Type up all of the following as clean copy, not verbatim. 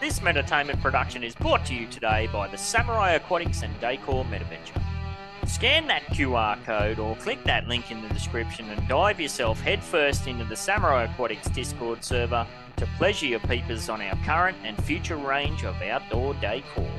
This Metaventure production is brought to you today by the Samurai Aquatics and Decor Metaventure. Scan that QR code or click that link in the description and dive yourself headfirst into the Samurai Aquatics Discord server to pleasure your peepers on our current and future range of outdoor decor.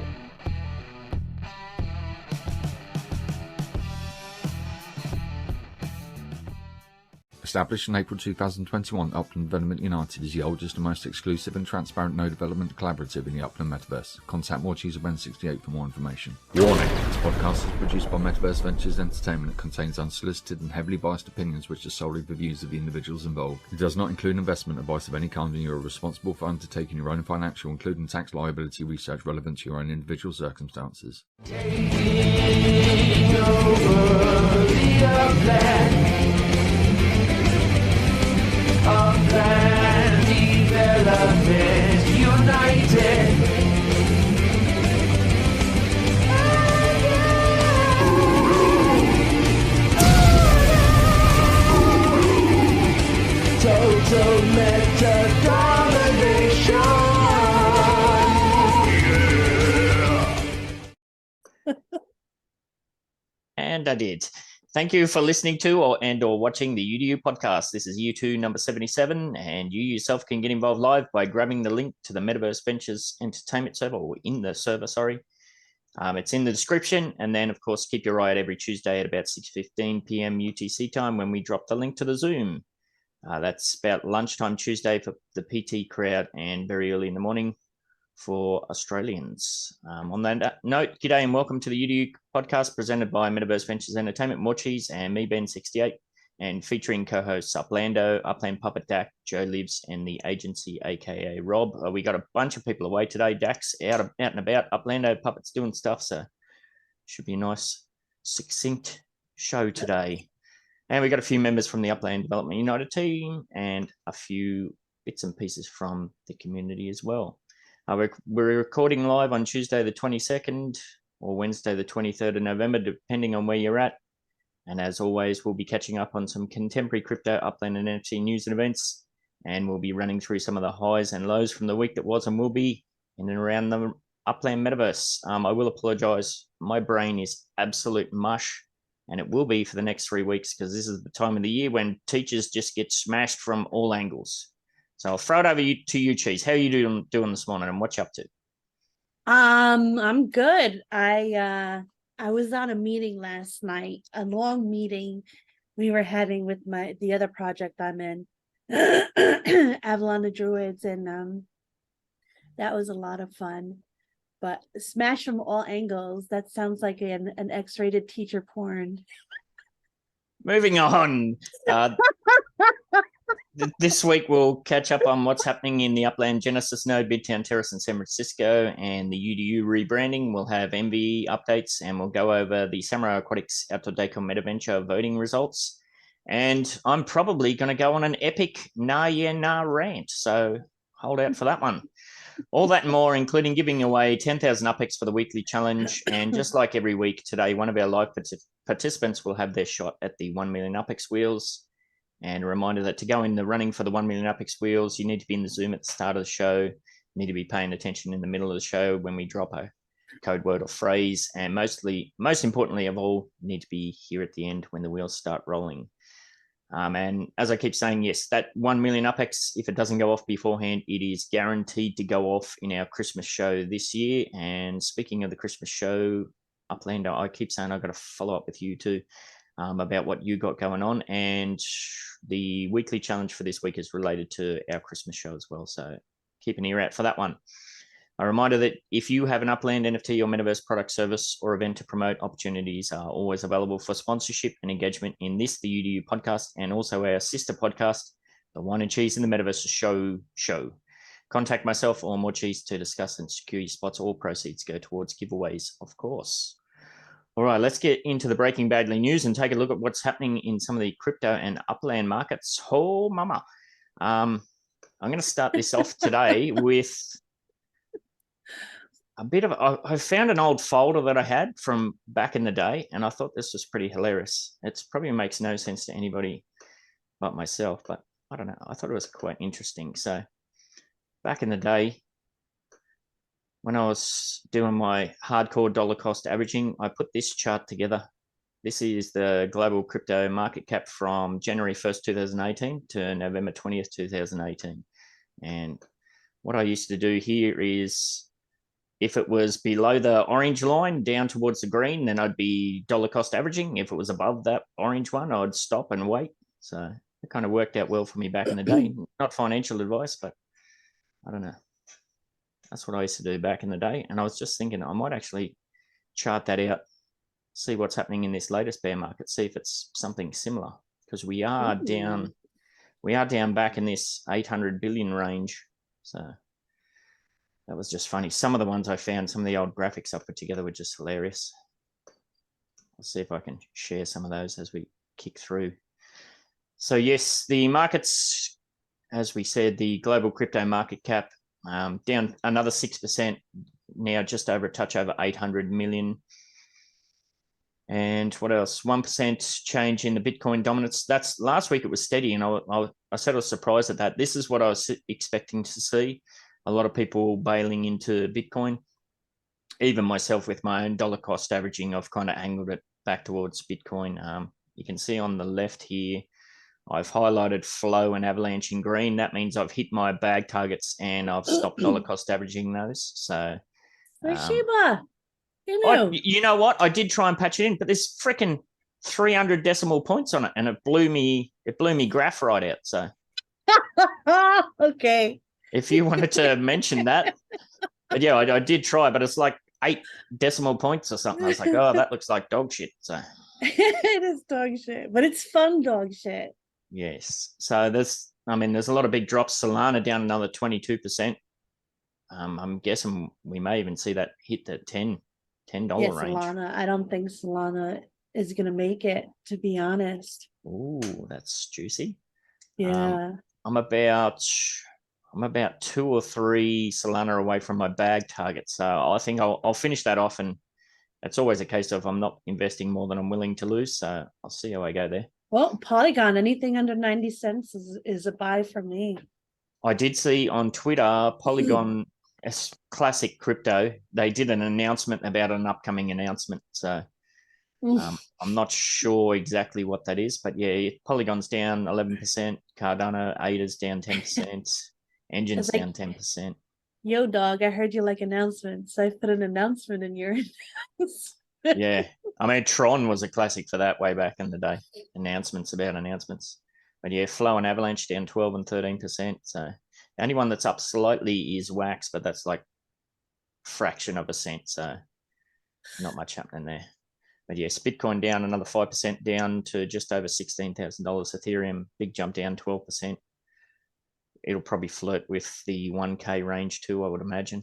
Established in April 2021, Upland Development United is the oldest and most exclusive and transparent node development collaborative in the Upland Metaverse. Contact Morcheese of N68 for more information. Warning! This podcast is produced by Metaverse Ventures Entertainment and contains unsolicited and heavily biased opinions which are solely the views of the individuals involved. It does not include investment advice of any kind and you are responsible for undertaking your own financial, including tax liability research relevant to your own individual circumstances. Taking over the Upland. Upland Development United. Total meta domination. And I did. Thank you for listening to or watching the UDU Podcast. This is U2 number 77, and you yourself can get involved live by grabbing the link to the Metaverse Ventures Entertainment server, or in the server, sorry. It's in the description, and then, of course, keep your eye out every Tuesday at about 6:15 p.m. UTC time when we drop the link to the Zoom. That's about lunchtime Tuesday for the PT crowd and very early in the morning for Australians. On that note, g'day and welcome to the UDU Podcast presented by Metaverse Ventures Entertainment, Morcheese, and me, Ben68, and featuring co-hosts Uplando, Upland Puppet Dak, Joelives, and TheAgency, aka Rob. We got a bunch of people away today. Dak's out and about. Uplando Puppet's doing stuff, so should be a nice, succinct show today. And we got a few members from the Upland Development United Team and a few bits and pieces from the community as well. We're recording live on Tuesday the 22nd or Wednesday the 23rd of November, depending on where you're at. And as always, we'll be catching up on some contemporary crypto, Upland and NFT news and events. And we'll be running through some of the highs and lows from the week that was and will be in and around the Upland Metaverse. I will apologise. My brain is absolute mush, and it will be for the next 3 weeks because this is the time of the year when teachers just get smashed from all angles. So I'll throw it over to you, Cheese. How are you doing this morning, and what you up to? I'm good. I was on a meeting last night, a long meeting we were having with the other project I'm in, Avalon the Druids, and that was a lot of fun. But smash from all angles, that sounds like an X-rated teacher porn. Moving on. This week we'll catch up on what's happening in the Upland Genesis Node, Midtown, Terrace, and San Francisco, and the UDU rebranding. We'll have MV updates, and we'll go over the Samurai Aquatics Outdoor Decor Metaventure voting results. And I'm probably going to go on an epic rant, so hold out for that one. All that and more, including giving away 10,000 UPEX for the weekly challenge. And just like every week today, one of our live participants will have their shot at the 1 million UPEX wheels. And a reminder that to go in the running for the 1 million UPEX wheels, you need to be in the Zoom at the start of the show. You need to be paying attention in the middle of the show when we drop a code word or phrase. And most importantly of all, you need to be here at the end when the wheels start rolling. And as I keep saying, yes, that 1 million UPEX, if it doesn't go off beforehand, it is guaranteed to go off in our Christmas show this year. And speaking of the Christmas show, Uplando, I keep saying I've got to follow up with you too about what you got going on. And the weekly challenge for this week is related to our Christmas show as well. So keep an ear out for that one. A reminder that if you have an Upland NFT or Metaverse product, service, or event to promote, opportunities are always available for sponsorship and engagement in this, the UDU podcast, and also our sister podcast, the Wine and Cheese in the Metaverse show. Contact myself or Morcheese to discuss and secure your spots. All proceeds go towards giveaways, of course. All right, let's get into the breaking badly news and take a look at what's happening in some of the crypto and Upland markets. Oh, mama. I'm going to start this off today with a bit of, I found an old folder that I had from back in the day, and I thought this was pretty hilarious. It probably makes no sense to anybody but myself, but I don't know. I thought it was quite interesting. So back in the day, when I was doing my hardcore dollar cost averaging, I put this chart together. This is the global crypto market cap from January 1st, 2018 to November 20th, 2018. And what I used to do here is if it was below the orange line down towards the green, then I'd be dollar cost averaging. If it was above that orange one, I'd stop and wait. So it kind of worked out well for me back in the day. Not financial advice, but I don't know. That's what I used to do back in the day. And I was just thinking I might actually chart that out, see what's happening in this latest bear market, see if it's something similar, because we are down back in this 800 billion range. So that was just funny. Some of the ones I found, some of the old graphics I put together were just hilarious. I'll see if I can share some of those as we kick through. So yes, the markets, as we said, the global crypto market cap down another 6%, now just over a touch over 800 million. And what else? 1% change in the Bitcoin dominance. That's last week. It was steady, and I said I was surprised at that. This is what I was expecting to see. A lot of people bailing into Bitcoin. Even myself with my own dollar cost averaging, I've kind of angled it back towards Bitcoin. You can see on the left here, I've highlighted flow and avalanche in green. That means I've hit my bag targets and I've stopped dollar cost averaging those. So, Shiba, you know what? I did try and patch it in, but there's freaking 300 decimal points on it, and it blew me graph right out. So, okay. If you wanted to mention that, but yeah, I did try, but it's like 8 decimal points or something. I was like, oh, that looks like dog shit. So it is dog shit, but it's fun dog shit. Yes. So there's a lot of big drops. Solana down another 22%. I'm guessing we may even see that hit the $10 range. Solana. I don't think Solana is going to make it, to be honest. Ooh, that's juicy. Yeah. I'm about 2 or 3 Solana away from my bag target. So I think I'll finish that off, and it's always a case of I'm not investing more than I'm willing to lose. So I'll see how I go there. Well, Polygon, anything under 90 cents is a buy for me. I did see on Twitter, Polygon, classic crypto, they did an announcement about an upcoming announcement. So I'm not sure exactly what that is, but yeah, Polygon's down 11%, Cardano, ADA's down 10%, Engine's down 10%. Yo, dog, I heard you like announcements. I put an announcement in your Yeah. Tron was a classic for that way back in the day. Announcements about announcements. But yeah, Flow and Avalanche down 12 and 13%. So the only one that's up slightly is Wax, but that's like fraction of a cent. So not much happening there. But yes, Bitcoin down another 5%, down to just over $16,000. Ethereum, big jump down 12%. It'll probably flirt with the 1K range too, I would imagine.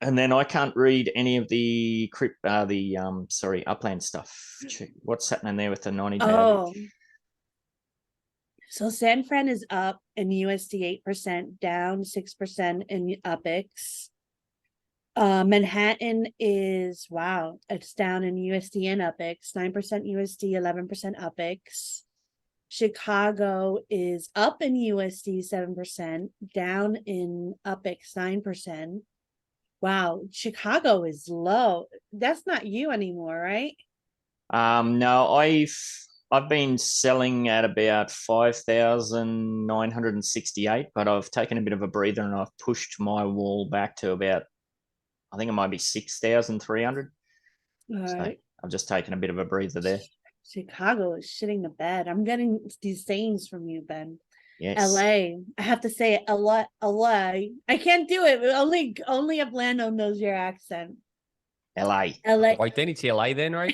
And then I can't read any of the Upland stuff. What's happening there with the 90-day average? So San Fran is up in USD 8%, down 6% in UPX. Manhattan is, it's down in USD and UPX, 9% USD, 11% UPX. Chicago is up in USD 7%, down in UPX 9%. Wow, Chicago is low. That's not you anymore, right? No, I've been selling at about 5,968, but I've taken a bit of a breather and I've pushed my wall back to about, I think it might be 6,300. So I've just taken a bit of a breather there. Chicago is shitting the bed. I'm getting these sayings from you, Ben. Yes. LA. I have to say it a lot. LA. I can't do it. Only Uplando knows your accent. LA. Why didn't he say LA then, right?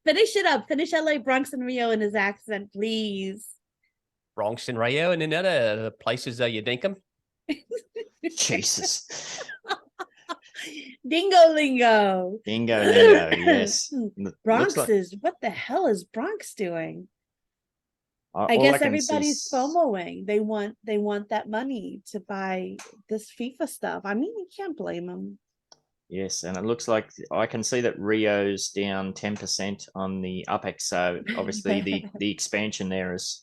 Finish it up. Finish LA, Bronx, and Rio in his accent, please. Bronx and Rio, and then other places you think them. Jesus. Dingo lingo. Dingo lingo, yes. Bronx is, what the hell is Bronx doing? I guess everybody's FOMOing. They want that money to buy this FIFA stuff. You can't blame them. Yes, and it looks like I can see that Rio's down 10% on the UPX. So obviously the expansion there has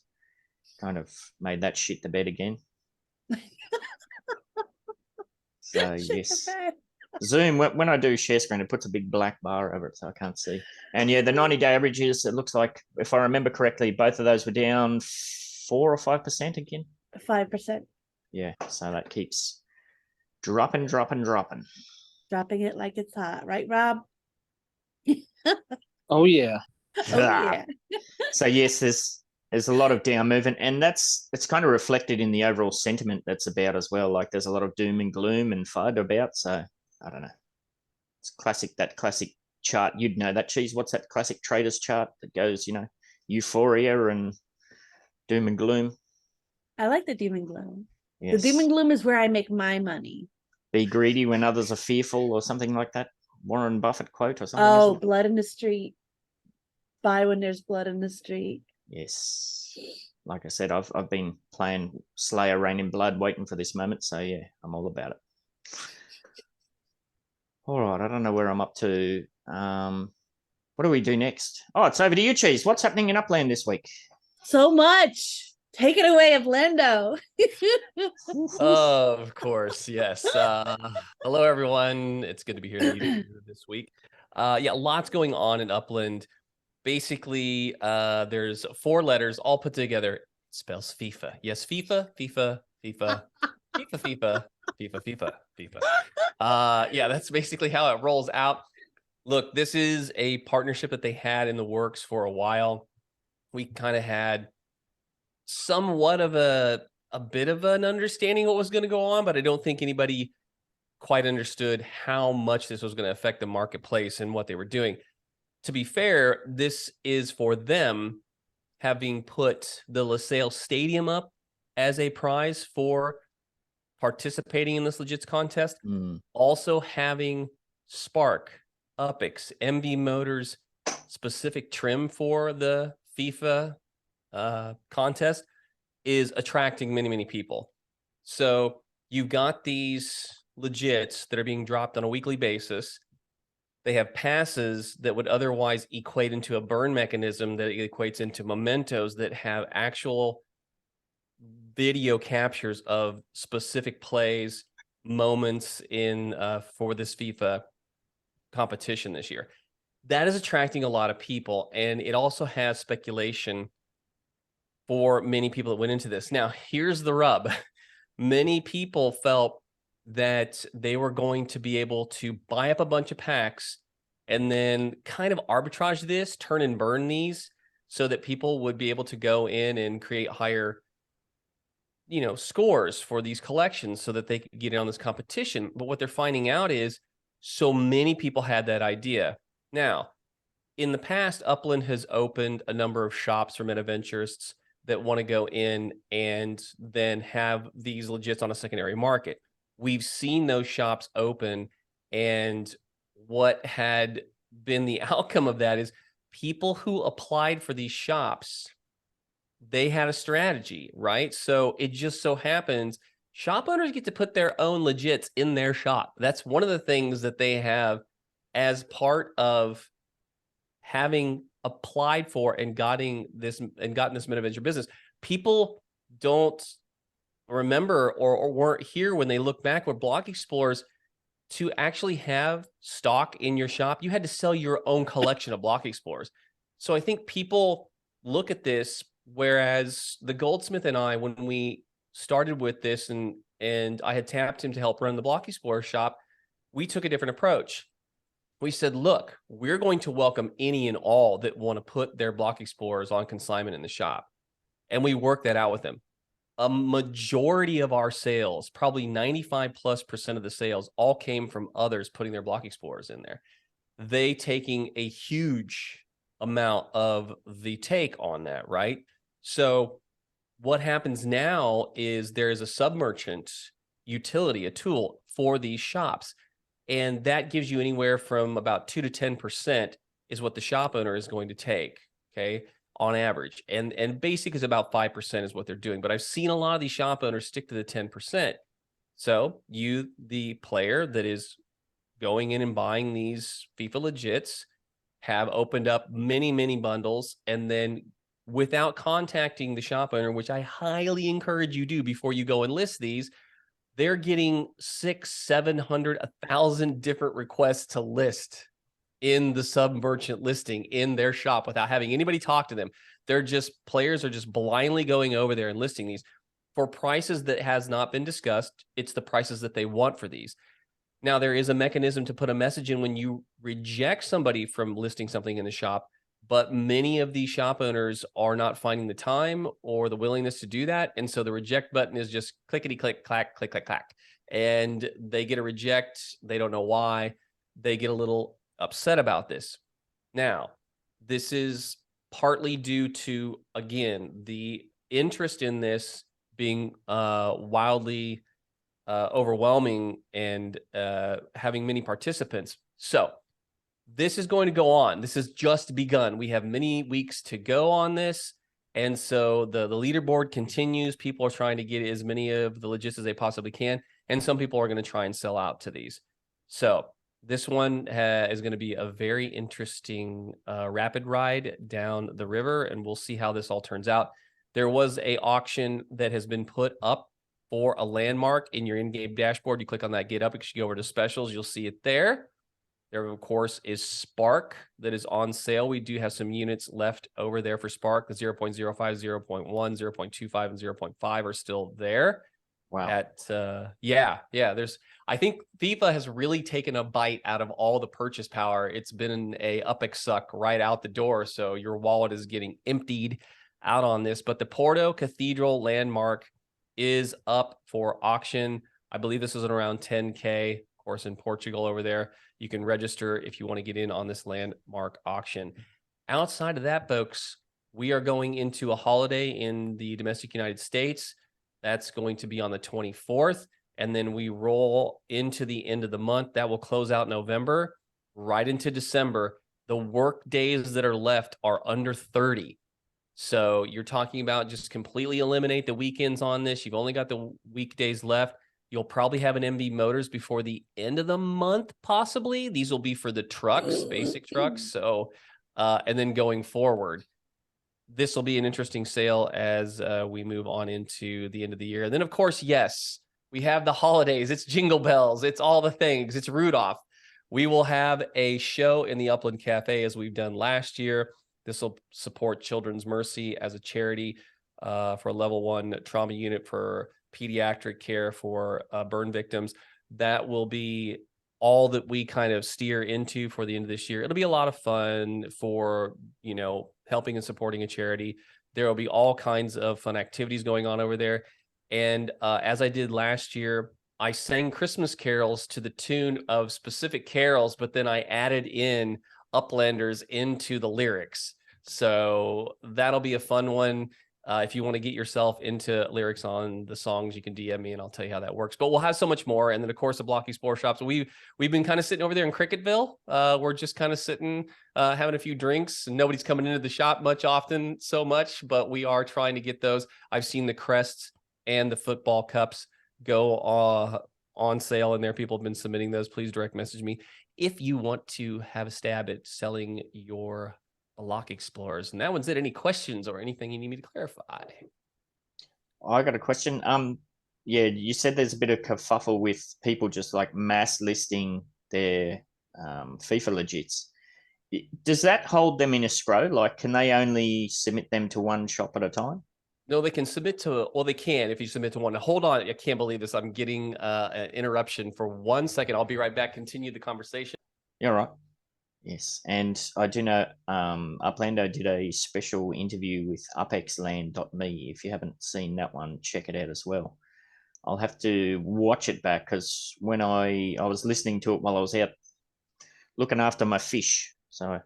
kind of made that shit the bed again. So Shit the yes. bed. Zoom, when I do share screen, it puts a big black bar over it, so I can't see. And yeah, the 90-day averages, it looks like, if I remember correctly, both of those were down 4 or 5% again. 5%. Yeah, so that keeps dropping. Dropping it like it's hot, right, Rob? Oh yeah. Oh yeah. So yes, there's a lot of down movement, and it's kind of reflected in the overall sentiment that's about as well. Like there's a lot of doom and gloom and FUD about. So I don't know. It's that classic chart. You'd know that, Cheese. What's that classic traders chart that goes, euphoria and doom and gloom? I like the doom and gloom. Yes. The doom and gloom is where I make my money. Be greedy when others are fearful, or something like that. Warren Buffett quote or something. Oh, blood in the street. Buy when there's blood in the street. Yes. Like I said, I've been playing Slayer Rain in Blood, waiting for this moment. So yeah, I'm all about it. All right, I don't know where I'm up to. What do we do next? Oh, it's over to you, Cheese. What's happening in Upland this week? So much. Take it away, Uplando. Of course, yes. Hello, everyone. It's good to be here to UDU this week. Yeah, lots going on in Upland. Basically, there's 4 letters all put together. It spells FIFA. Yes, FIFA, FIFA, FIFA, FIFA, FIFA, FIFA, FIFA, FIFA. Yeah, that's basically how it rolls out. Look, this is a partnership that they had in the works for a while. We kind of had somewhat of a bit of an understanding what was going to go on, but I don't think anybody quite understood how much this was going to affect the marketplace and what they were doing. To be fair, this is for them having put the LaSalle Stadium up as a prize for participating in this Legits contest. Also having Spark, Upix, MV Motors specific trim for the FIFA contest is attracting many, many people. So you've got these Legits that are being dropped on a weekly basis. They have passes that would otherwise equate into a burn mechanism that equates into mementos that have actual video captures of specific plays, moments in for this FIFA competition this year. That is attracting a lot of people, and it also has speculation for many people that went into this. Now, here's the rub. Many people felt that they were going to be able to buy up a bunch of packs and then kind of arbitrage this, turn and burn these so that people would be able to go in and create higher, scores for these collections so that they could get in on this competition. But what they're finding out is so many people had that idea. Now, in the past, Upland has opened a number of shops for Metaventurists that want to go in and then have these Legits on a secondary market. We've seen those shops open, and what had been the outcome of that is people who applied for these shops, they had a strategy, right? So it just so happens shop owners get to put their own Legits in their shop. That's one of the things that they have as part of having applied for and gotten this Metaventure business. People don't remember or weren't here when they look back with Block Explorers. To actually have stock in your shop, you had to sell your own collection of Block Explorers. So I think people look at this, whereas the Goldsmith and I, when we started with this and I had tapped him to help run the Block Explorer shop, we took a different approach. We said, look, we're going to welcome any and all that want to put their Block Explorers on consignment in the shop. And we worked that out with them. A majority of our sales, probably 95+% of the sales, all came from others putting their Block Explorers in there. They taking a huge amount of the take on that, right? So what happens now is there is a sub-merchant utility, a tool for these shops. And that gives you anywhere from about 2 to 10% is what the shop owner is going to take, okay, on average. And basic is about 5% is what they're doing. But I've seen a lot of these shop owners stick to the 10%. So you, the player that is going in and buying these FIFA Legits, have opened up many, many bundles and then without contacting the shop owner, which I highly encourage you do before you go and list these. They're getting 600, 700, 1,000 different requests to list in the sub-merchant listing in their shop without having anybody talk to them. Players are just blindly going over there and listing these for prices that has not been discussed. It's the prices that they want for these. Now, there is a mechanism to put a message in when you reject somebody from listing something in the shop, but many of these shop owners are not finding the time or the willingness to do that. And so the reject button is just clickety click, clack, click, click, clack. And they get a reject. They don't know why. They get a little upset about this. Now, this is partly due to, again, the interest in this being wildly overwhelming and having many participants. So this is going to go on. This has just begun. We have many weeks to go on this. And so the leaderboard continues. People are trying to get as many of the legits as they possibly can. And some people are going to try and sell out to these. So this one is going to be a very interesting rapid ride down the river. And we'll see how this all turns out. There was an auction that has been put up for a landmark in your in-game dashboard. You click on that, get up, you should go over to specials. You'll see it there. There, of course, is Spark that is on sale. We do have some units left over there for Spark. The 0.05, 0.1, 0.25, and 0.5 are still there. Wow. I think FIFA has really taken a bite out of all the purchase power. It's been a Upex suck right out the door. So your wallet is getting emptied out on this. But the Porto Cathedral landmark is up for auction. I believe this is at around 10K, of course, in Portugal over there. You can register if you want to get in on this landmark auction. Outside of that, folks, we are going into a holiday in the domestic United States. That's going to be on the 24th. And then we roll into the end of the month. That will close out November, right into December. The work days that are left are under 30. So you're talking about just completely eliminate the weekends on this. You've only got the weekdays left. You'll probably have an MV Motors before the end of the month, possibly. These will be for the trucks, basic trucks. So, and then going forward, this will be an interesting sale as we move on into the end of the year. And then, of course, yes, we have the holidays. It's Jingle Bells. It's all the things. It's Rudolph. We will have a show in the Upland Cafe as we've done last year. This will support Children's Mercy as a charity for a level 1 trauma unit for pediatric care for burn victims. That will be all that we kind of steer into for the end of this year. It'll be a lot of fun for, helping and supporting a charity. There will be all kinds of fun activities going on over there. And as I did last year, I sang Christmas carols to the tune of specific carols, but then I added in Uplanders into the lyrics. So that'll be a fun one. If you want to get yourself into lyrics on the songs, you can DM me and I'll tell you how that works. But we'll have so much more. And then, of course, the Block Explorer shops. We've been kind of sitting over there in Cricketville. We're just kind of sitting, having a few drinks. And nobody's coming into the shop so much, but we are trying to get those. I've seen the crests and the football cups go on sale in there. People have been submitting those. Please direct message me if you want to have a stab at selling your Block Explorers. And that one's it. Any questions or anything you need me to clarify? I got a question. You said there's a bit of kerfuffle with people just like mass listing their FIFA legits. Does that hold them in escrow? Like, can they only submit them to one shop at a time? No, they can submit to, they can if you submit to one. Now, hold on. I can't believe this. I'm getting an interruption for 1 second. I'll be right back. Continue the conversation. You're right. Yes, and I do know Uplando did a special interview with upexland.me. If you haven't seen that one, check it out as well. I'll have to watch it back because when I was listening to it while I was out looking after my fish, so I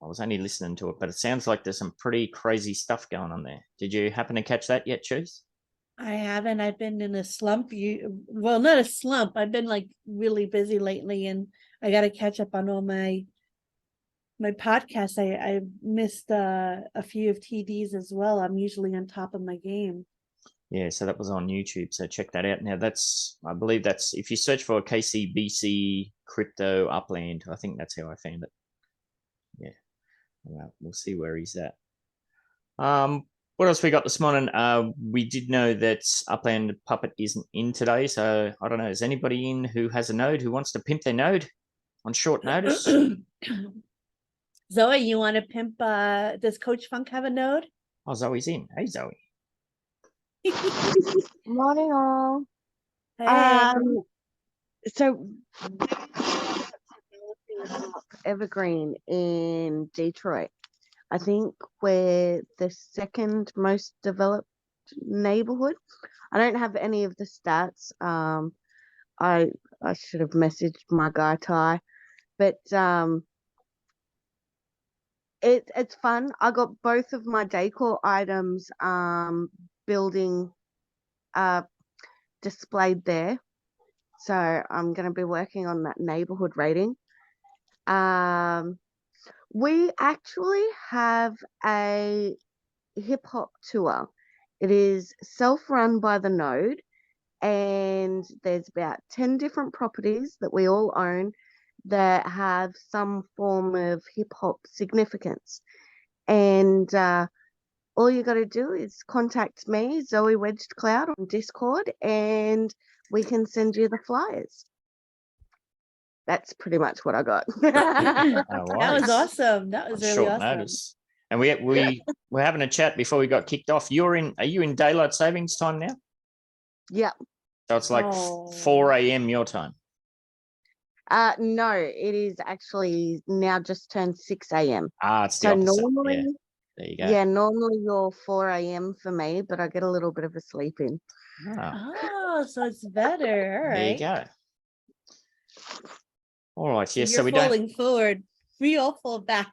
was only listening to it. But it sounds like there's some pretty crazy stuff going on there. Did you happen to catch that yet, Cheese? I haven't. I've been in a slump. Well, not a slump. I've been like really busy lately, and I got to catch up on all my podcast. I missed a few of TDs as well. I'm usually on top of my game. Yeah, so that was on YouTube. So check that out. Now I believe that's, if you search for KCBC Crypto Upland, I think that's how I found it. Yeah, we'll see where he's at. What else we got this morning? We did know that Upland Puppet isn't in today, so I don't know. Is anybody in who has a node who wants to pimp their node on short notice? Zoe, you want to pimp? Does Coach Funk have a node? Oh, Zoe's in. Hey, Zoe. Morning, all. Hey. So Evergreen in Detroit. I think we're the second most developed neighborhood. I don't have any of the stats. I should have messaged my guy Ty, but it's fun. I got both of my decor items building displayed there. So I'm going to be working on that neighborhood rating. We actually have a hip hop tour. It is self-run by the node, and there's about 10 different properties that we all own that have some form of hip hop significance. And all you got to do is contact me, Zoe Wedged Cloud, on Discord, and we can send you the flyers. That's pretty much what I got. That was awesome. That was really short awesome. notice. And we were having a chat before we got kicked off. Are you in daylight savings time now? Yeah. So it's like 4 a.m. your time. No, it is actually now just turned 6 a.m. It's the opposite. Normally, yeah. There you go. Yeah, normally you're 4 a.m. for me, but I get a little bit of a sleep in. Oh, so it's better. All right. There you go. All right. Yes. You're So we falling forward. We all fall back.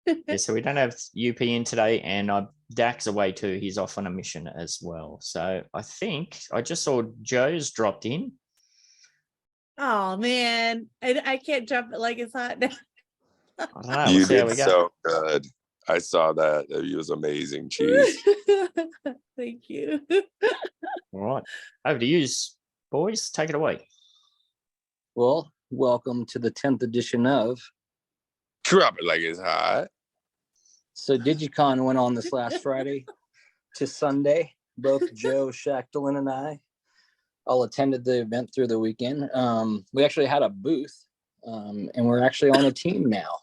Yeah, so we don't have UP in today, and Dak's away too. He's off on a mission as well. So I think I just saw Joe's dropped in. Oh man, I can't jump it like it's hot now. I don't know. You We'll see how did we go. so good. I saw that. It was amazing, cheese. Thank you. All right. Over to you, boys. Take it away. Well, welcome to the 10th edition of. Drop it like it's hot. So DigiCon went on this last Friday to Sunday. Both Joe Schachtelin and I all attended the event through the weekend. We actually had a booth, and we're actually on a team now.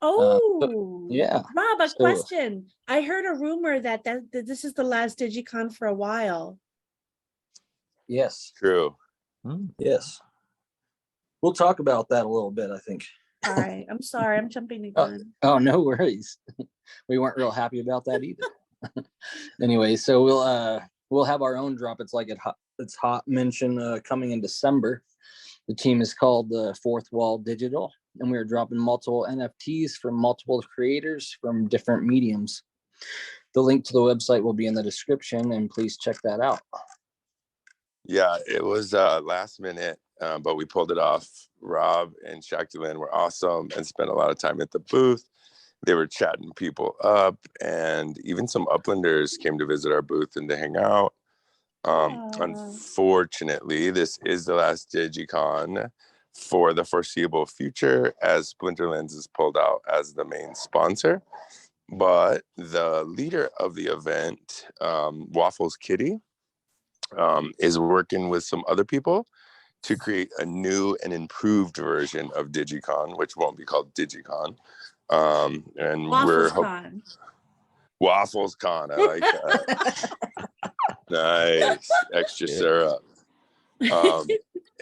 Oh, yeah. Rob, a question. I heard a rumor that this is the last DigiCon for a while. Yes. True. Yes. We'll talk about that a little bit, I think. All right. I'm sorry. I'm jumping the gun. Oh, no worries. We weren't real happy about that either. Anyway, so we'll have our own drop. It's like it's hot mention coming in December. The team is called the Fourth Wall Digital, and we're dropping multiple NFTs from multiple creators from different mediums. The link to the website will be in the description, and please check that out. Yeah, it was last minute, but we pulled it off. Rob and Shaktilin were awesome and spent a lot of time at the booth. They were chatting people up, and even some Uplanders came to visit our booth and to hang out. Unfortunately, this is the last DigiCon for the foreseeable future, as Splinterlands is pulled out as the main sponsor. But the leader of the event, Waffles Kitty, is working with some other people to create a new and improved version of DigiCon, which won't be called DigiCon. And Waffles Con. Waffles Con, I like that. Nice. Extra syrup.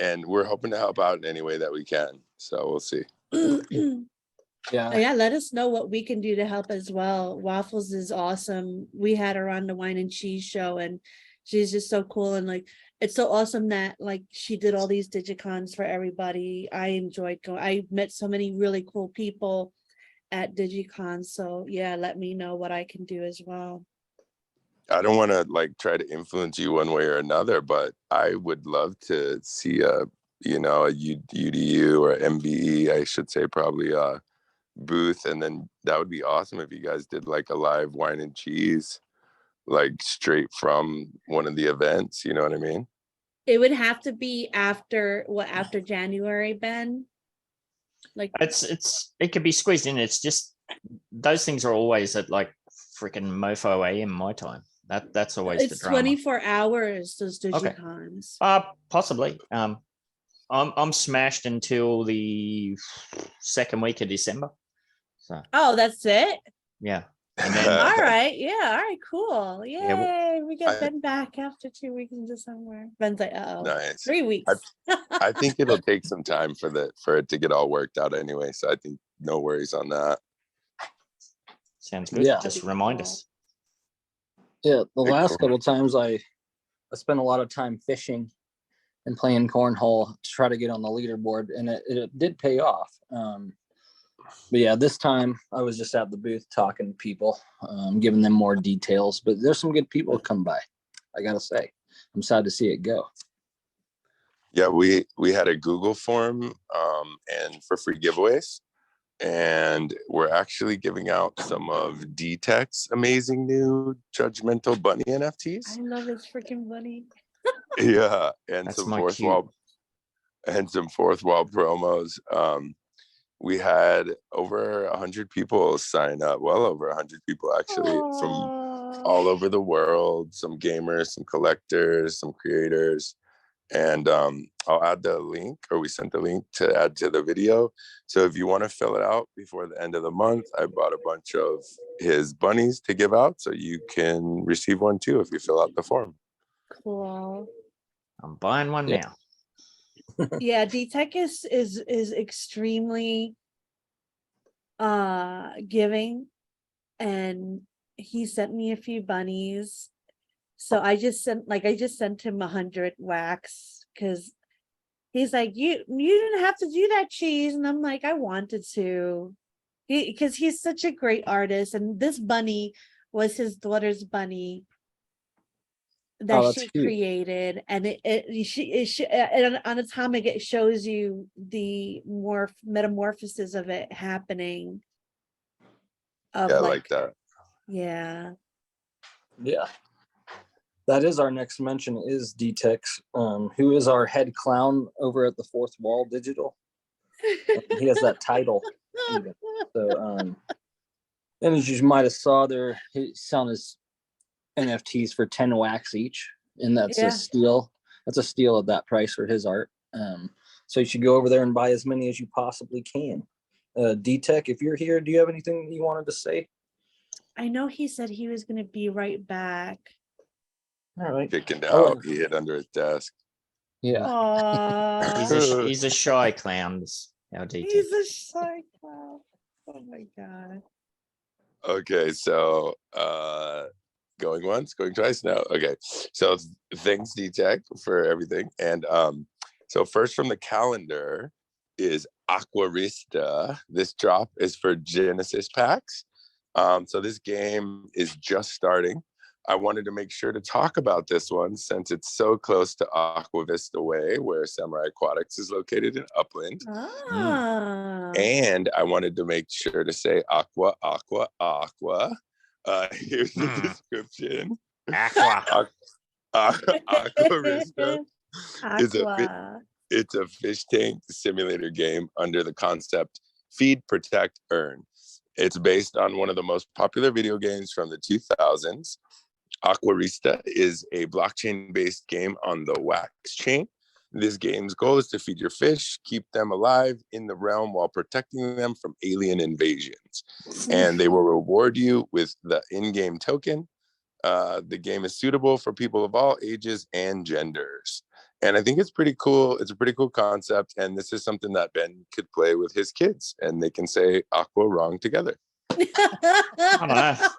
And we're hoping to help out in any way that we can. So we'll see. Yeah, let us know what we can do to help as well. Waffles is awesome. We had her on the Wine and Cheese show, and she's just so cool. And like, it's so awesome that like she did all these DigiCons for everybody. I enjoyed going. I met so many really cool people at DigiCon. So yeah, let me know what I can do as well. I don't want to like try to influence you one way or another, but I would love to see a UDU or MBE, I should say, probably a booth. And then that would be awesome if you guys did like a live wine and cheese, like straight from one of the events. You know what I mean? It would have to be after January, Ben? Like it could be squeezed in. It's just those things are always at like freaking mofo AM my time. That's always the It's drama. 24 hours, those Okay. digicons. Possibly. I'm smashed until the second week of December. So Oh, that's it? yeah. And then All right. Yeah. All right. Cool. Yay. Yeah, We get Ben back after 2 weeks in December. Ben's like, Nice. 3 weeks. I think it'll take some time for it to get all worked out anyway. So I think no worries on that. sounds good. Yeah. Just remind us. Yeah, the last Cool. couple times I spent a lot of time fishing and playing cornhole to try to get on the leaderboard, and it did pay off. But yeah, this time I was just at the booth talking to people, giving them more details. But there's some good people come by. I gotta say, I'm sad to see it go. Yeah, we had a Google form and for free giveaways, and we're actually giving out some of D-Tech's amazing new Judgmental Bunny NFTs. I love this freaking bunny. Yeah, and That's some my fourth cute. wall promos. We had over 100 people sign up, well over 100 people actually, from all over the world, some gamers, some collectors, some creators. And I'll add the link, or we sent the link to add to the video. So if you want to fill it out before the end of the month, I bought a bunch of his bunnies to give out, so you can receive one too if you fill out the form. Cool. I'm buying one Yeah. now. Yeah, D-Tech is extremely giving, and he sent me a few bunnies. So I just sent him 100 wax, because he's like, you didn't have to do that, Cheese. And I'm like, I wanted to, because he's such a great artist, and this bunny was his daughter's bunny that that's she cute. created, and and on its comic it shows you the metamorphosis of it happening. Of Yeah, I like that. Yeah. Yeah. That is our next mention, is D-Tex, who is our head clown over at the Fourth Wall Digital. He has that title even. So and as you might have saw there, he's selling his NFTs for 10 wax each, and that's Yeah. a steal. That's a steal at that price for his art. So you should go over there and buy as many as you possibly can. D-Tech, if you're here, do you have anything you wanted to say? I know he said he was going to be right back. All right. Kicking Oh, out, he hid under his desk. Yeah. Aww. He's a shy clown. This our DT. He's a shy clown. Oh my god. Okay, so going once, going twice now. Okay, so thanks D-Tech for everything. And so first from the calendar is Aquarista. This drop is for Genesis packs. So this game is just starting. I wanted to make sure to talk about this one since it's so close to Aqua Vista Way, where Samurai Aquatics is located in Upland. And I wanted to make sure to say aqua. Here's the description. Aqua. Aquarista is Aqua. it's a fish tank simulator game under the concept Feed, Protect, Earn. It's based on one of the most popular video games from the 2000s. Aquarista is a blockchain-based game on the Wax chain. This game's goal is to feed your fish, keep them alive in the realm while protecting them from alien invasions. And they will reward you with the in-game token. The game is suitable for people of all ages and genders. And I think it's pretty cool. It's a pretty cool concept. And this is something that Ben could play with his kids, and they can say aqua wrong together. I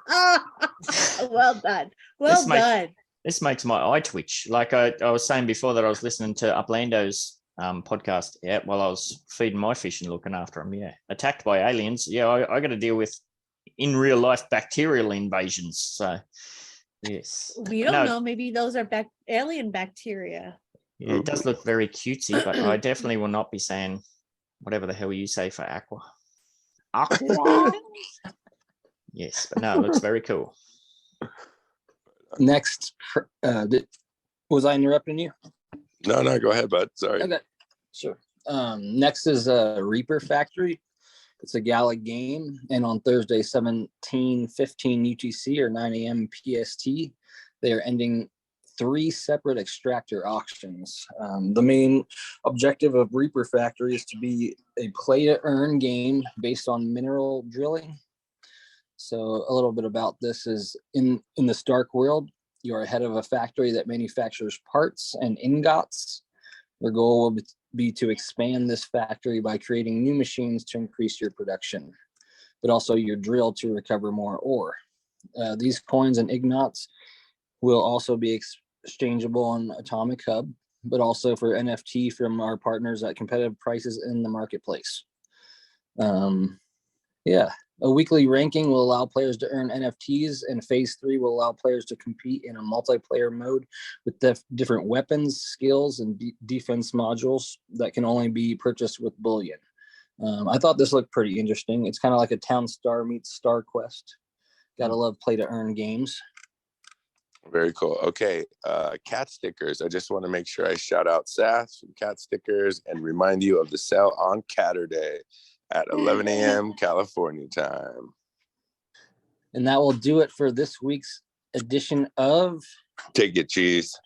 Well done. Well done. This makes my eye twitch. Like I was saying before that I was listening to Uplando's podcast while I was feeding my fish and looking after them. Yeah. Attacked by aliens. Yeah, I got to deal with in real life bacterial invasions. So yes. We don't know. Maybe those are alien bacteria. Yeah, it does look very cutesy, but I definitely will not be saying whatever the hell you say for aqua. Aqua. Yes, but no, it looks very cool. Next, was I interrupting you? No, go ahead, bud. Sorry. Okay, sure. Next is Reaper Factory. It's a gala game, and on Thursday, 17:15 UTC or 9 a.m. PST, they are ending 3 separate extractor auctions. The main objective of Reaper Factory is to be a play-to-earn game based on mineral drilling. So a little bit about this is in this dark world, you are head of a factory that manufactures parts and ingots. Their goal will be to expand this factory by creating new machines to increase your production, but also your drill to recover more ore. These coins and ingots will also be exchangeable on Atomic Hub, but also for NFT from our partners at competitive prices in the marketplace. Yeah, a weekly ranking will allow players to earn NFTs, and phase 3 will allow players to compete in a multiplayer mode with different weapons, skills, and defense modules that can only be purchased with bullion. I thought this looked pretty interesting. It's kind of like a Town Star meets Star Quest. Gotta love play to earn games. Very cool. Okay, cat stickers. I just want to make sure I shout out Sass from Cat Stickers and remind you of the sale on Catterday at 11 a.m. California time. And that will do it for this week's edition of Take It, Cheese.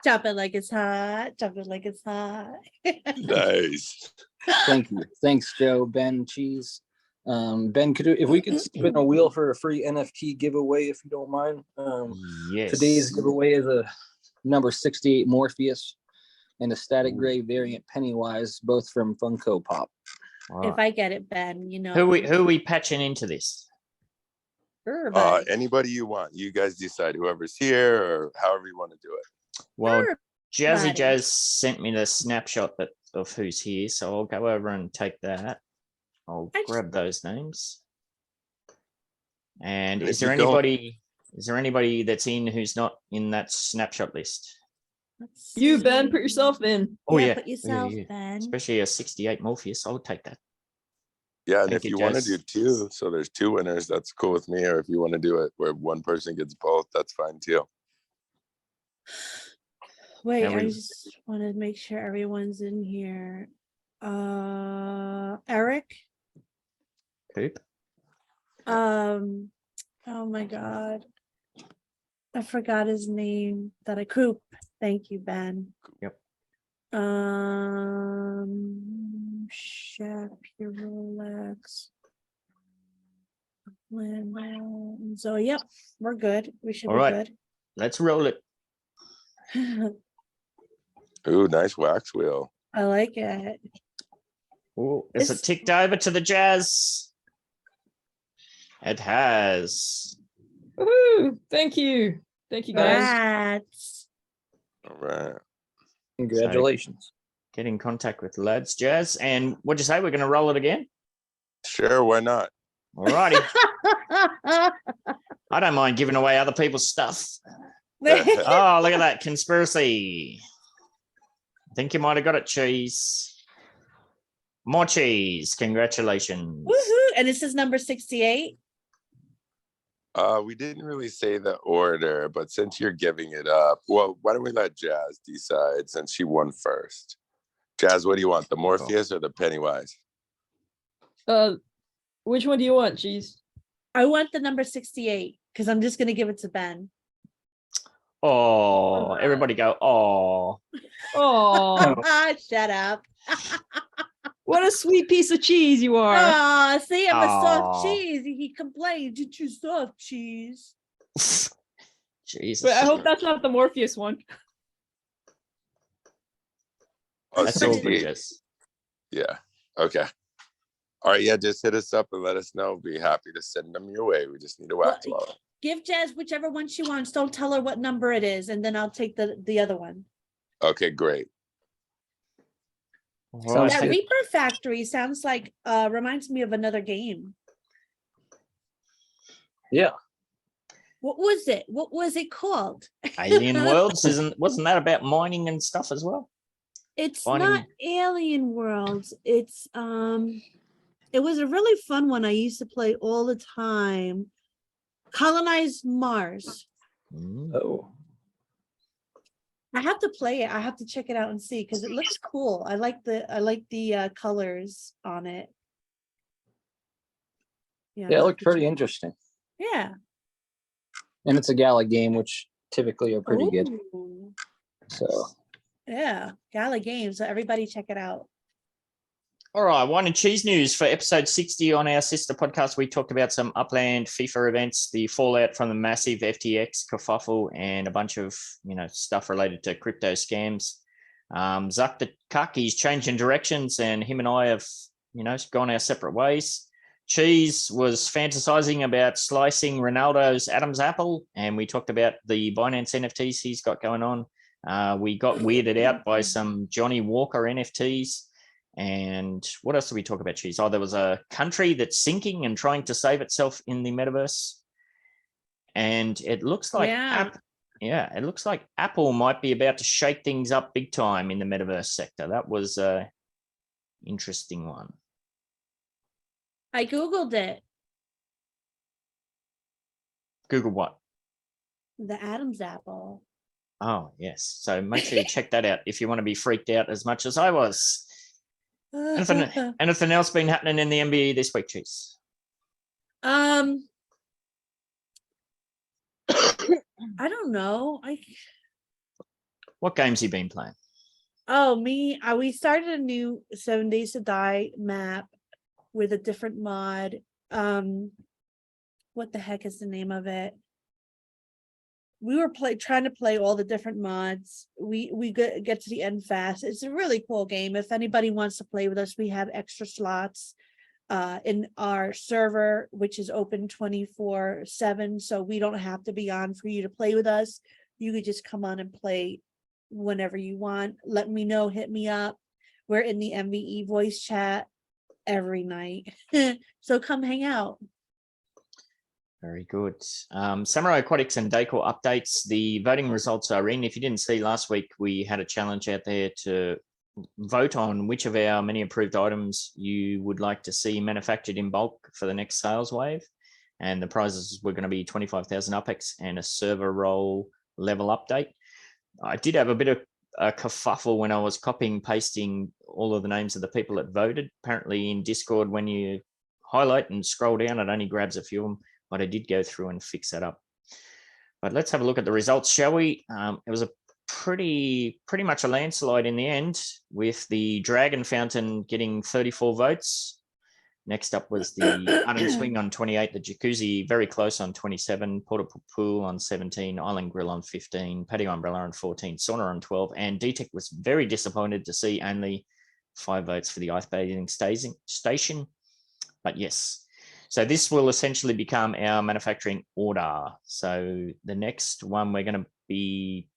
Chop it like it's hot. Chop it like it's hot. Nice. Thank you. Thanks, Joe, Ben, Cheese. Ben, if we could spin a wheel for a free NFT giveaway, if you don't mind. Yes. Today's giveaway is a number 68 Morpheus and a static gray variant Pennywise, both from Funko Pop. If I get it, Ben, you know. Who are we patching into this? Everybody. Anybody you want. You guys decide, whoever's here or however you want to do it. Well, Jazzy Everybody. Jazz sent me the snapshot of who's here, so I'll go over and take that. I'll grab those names. And is there anybody that's in who's not in that snapshot list? You, Ben, put yourself in. Oh yeah, Put yourself, Ben. Especially a 68 Morpheus. I'll take that. Yeah, and Thank if you, you want to Jess. do 2, so there's 2 winners, that's cool with me. Or if you want to do it where one person gets both, that's fine too. Wait, And I we- just want to make sure everyone's in here. Eric. Coop. Oh my God. I forgot his name. Coop. Thank you, Ben. Yep. Shapirolex. So yep, we're good. We should All be right. Let's roll it. good. Ooh, nice wax wheel. I like it. Oh, is it It's- ticked over to the Jazz? It has. Woohoo! Thank you. Thank you, guys. Rats. All right. Congratulations. Get in contact with lads, Jazz. And what'd you say? We're going to roll it again? Sure, why not? All righty. I don't mind giving away other people's stuff. Oh, look at that conspiracy. I think you might have got it, Cheese. More cheese. Congratulations. Woohoo! And this is number 68. We didn't really say the order, but since you're giving it up, well, why don't we let Jazz decide since she won first? Jazz, what do you want, the Morpheus or the Pennywise? Which one do you want, Cheese? I want the number 68 because I'm just gonna give it to Ben. Oh, everybody go. Oh, Oh, Shut up. what a sweet piece of cheese you are. Oh, see, I'm a Aw. soft cheese. He complained, "Did you soft cheese?" Jesus. But I hope that's not the Morpheus one. Oh, That's all 68. good, Jess. Yeah. Okay. All right. Yeah. Just hit us up and let us know. Be happy to send them your way. We just need a wax Well, model. Give Jazz whichever one she wants. Don't tell her what number it is, and then I'll take the other one. Okay. Great. All Sounds right. That good. Reaper Factory sounds like reminds me of another game. Yeah. What was it? What was it called? Alien Worlds wasn't that about mining and stuff as well? It's Finding- not Alien Worlds. It's it was a really fun one I used to play all the time. Colonize Mars. Mm. Oh. I have to play it. I have to check it out and see because it looks cool. I like the colors on it. Yeah, Yeah, it I'll looked have to pretty check. interesting. Yeah. And it's a gala game, which typically are pretty good. Ooh. So Yeah, Gala Games. So everybody check it out. All right, wine and cheese news for episode 60 on our sister podcast. We talked about some Upland FIFA events, the fallout from the massive FTX kerfuffle, and a bunch of stuff related to crypto scams. Zuck the Cuck, he's changing directions, and him and I have gone our separate ways. Cheese was fantasizing about slicing Ronaldo's Adam's apple, and we talked about the Binance NFTs he's got going on. We got weirded out by some Johnny Walker NFTs. And what else did we talk about, Cheese? Oh, there was a country that's sinking and trying to save itself in the metaverse. And it looks like it looks like Apple might be about to shake things up big time in the metaverse sector. That was an interesting one. I Googled it. Google what? The Adam's apple. Oh, yes. So make sure you check that out if you want to be freaked out as much as I was. Anything else been happening in the NBA this week, Cheese? I don't know. What games you been playing? Oh, we started a new 7 Days to Die map with a different mod. What the heck is the name of it? We were trying to play all the different mods. We get to the end fast. It's a really cool game. If anybody wants to play with us, we have extra slots in our server, which is open 24/7. So we don't have to be on for you to play with us. You could just come on and play whenever you want. Let me know, hit me up. We're in the MVE voice chat every night. So come hang out. Very good. Samurai Aquatics and Decor updates. The voting results are in. If you didn't see last week, we had a challenge out there to vote on which of our many approved items you would like to see manufactured in bulk for the next sales wave. And the prizes were going to be 25,000 UPEX and a server role level update. I did have a bit of a kerfuffle when I was copying and pasting all of the names of the people that voted. Apparently in Discord, when you highlight and scroll down, it only grabs a few of them. But I did go through and fix that up. But let's have a look at the results, shall we? It was a pretty much a landslide in the end, with the Dragon Fountain getting 34 votes. Next up was the Art Swing on 28, the Jacuzzi very close on 27, Portable Pool on 17, Island Grill on 15, Patio Umbrella on 14, Sauna on 12, and DTEC was very disappointed to see only 5 votes for the ice bathing station. But yes. So this will essentially become our manufacturing order. So the next one we're going to be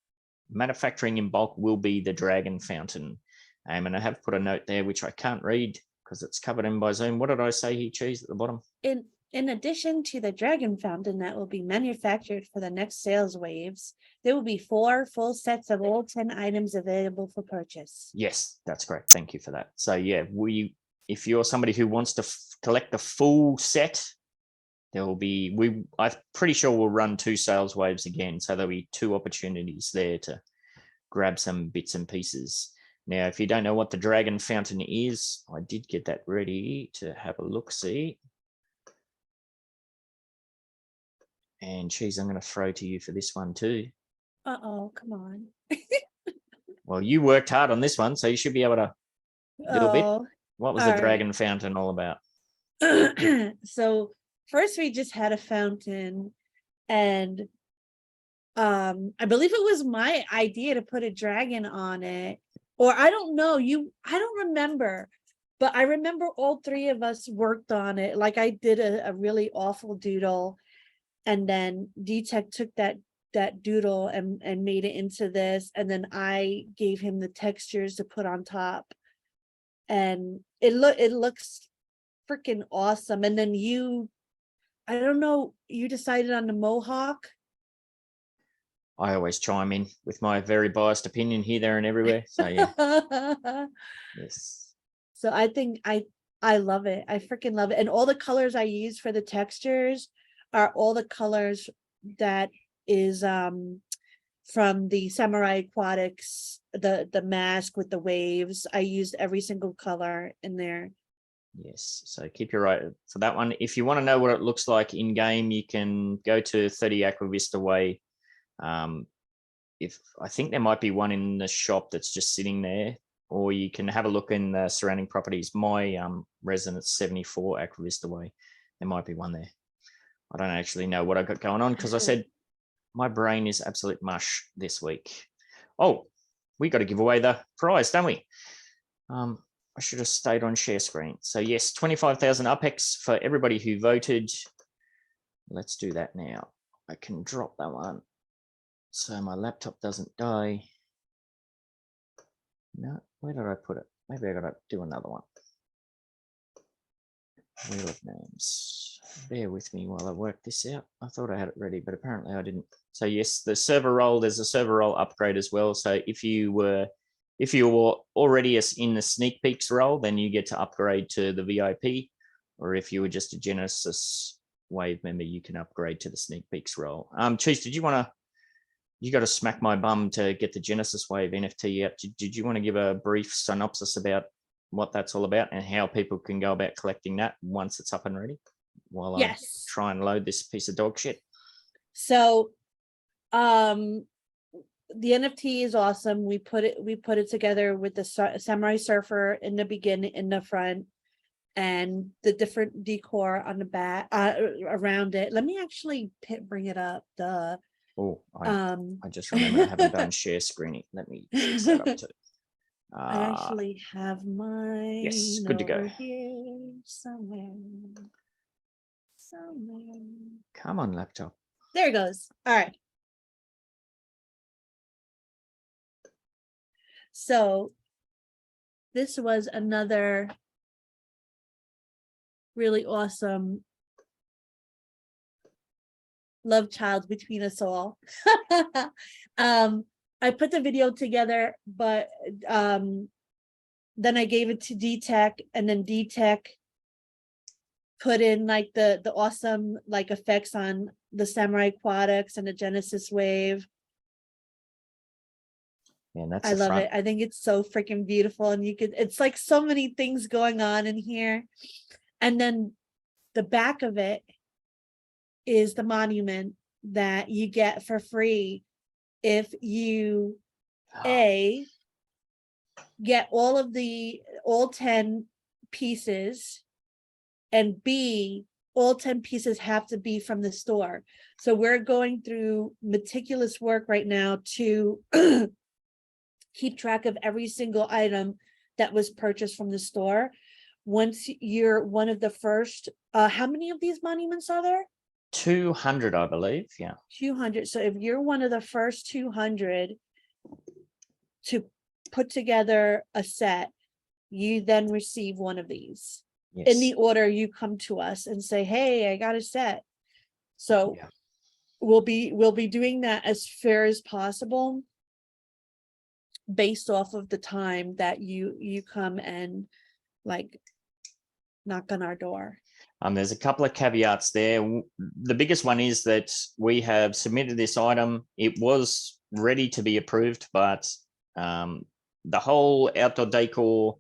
manufacturing in bulk will be the Dragon Fountain. And I have put a note there, which I can't read because it's covered in by Zoom. What did I say here, Cheese, at the bottom? In addition to the Dragon Fountain that will be manufactured for the next sales waves, there will be 4 full sets of all 10 items available for purchase. Yes, that's great. Thank you for that. So yeah, if you're somebody who wants to collect the full set, there will be, I'm pretty sure we'll run 2 sales waves again. So there'll be 2 opportunities there to grab some bits and pieces. Now, if you don't know what the Dragon Fountain is, I did get that ready to have a look-see. And Cheese, I'm going to throw to you for this one too. Uh-oh, come on. Well, you worked hard on this one, so you should be able to little bit. What was the Dragon Fountain all about? So first we just had a fountain, and I believe it was my idea to put a dragon on it, or I don't know, I don't remember, but I remember all 3 of us worked on it. Like I did a really awful doodle, and then DTEC took that doodle and made it into this, and then I gave him the textures to put on top, and it looks freaking awesome. And then I don't know, you decided on the mohawk. I always chime in with my very biased opinion here, there, and everywhere. So yeah. Yes. So I think I love it. I freaking love it. And all the colors I use for the textures are all the colors that is from the Samurai Aquatics, the mask with the waves. I used every single color in there. Yes, so keep your eye for that one. If you want to know what it looks like in game, you can go to 30 Aqua Vista Way. If I think there might be one in the shop that's just sitting there, or you can have a look in the surrounding properties. My residence 74 Aqua Vista Way, there might be one there. I don't actually know what I got going on because I said my brain is absolute mush this week. Oh, we got to give away the prize, don't we? I should have stayed on share screen. So yes, 25,000 UPEX for everybody who voted. Let's do that now. I can drop that one so my laptop doesn't die. No, where did I put it? Maybe I got to do another one. Wheel of names. Bear with me while I work this out. I thought I had it ready, but apparently I didn't. So yes, the server role, there's a server role upgrade as well. So if you were already in the sneak peeks role, then you get to upgrade to the VIP. Or if you were just a Genesis Wave member, you can upgrade to the sneak peeks role. Cheese, did you want to, you got to smack my bum to get the Genesis Wave NFT out. Did you want to give a brief synopsis about what that's all about and how people can go about collecting that once it's up and ready? While I try and load this piece of dog shit. So, the NFT is awesome. We put it together with the Samurai Surfer in the beginning, in the front, and the different decor on the back around it. Let me actually bring it up. Duh. Oh, I just remember I haven't done share screening. Let me fix that up too. I actually have mine. Yes, good to go. Here somewhere. Come on, laptop. There it goes. All right. So this was another really awesome love child between us all. I put the video together, but then I gave it to D-Tech, and then D-Tech put in like the awesome like effects on the Samurai Aquatics and the Genesis Wave. And that's I love it. I think it's so freaking beautiful, and it's like so many things going on in here. And then the back of it is the monument that you get for free if you get all 10 pieces, and B, all 10 pieces have to be from the store. So we're going through meticulous work right now to keep track of every single item that was purchased from the store. Once you're one of the first, how many of these monuments are there? 200, I believe. Yeah. 200. So if you're one of the first 200 to put together a set, you then receive one of these. Yes. In the order you come to us and say, hey, I got a set. So we'll be doing that as fair as possible, based off of the time that you come and like knock on our door. There's a couple of caveats there. The biggest one is that we have submitted this item. It was ready to be approved, but the whole outdoor decor,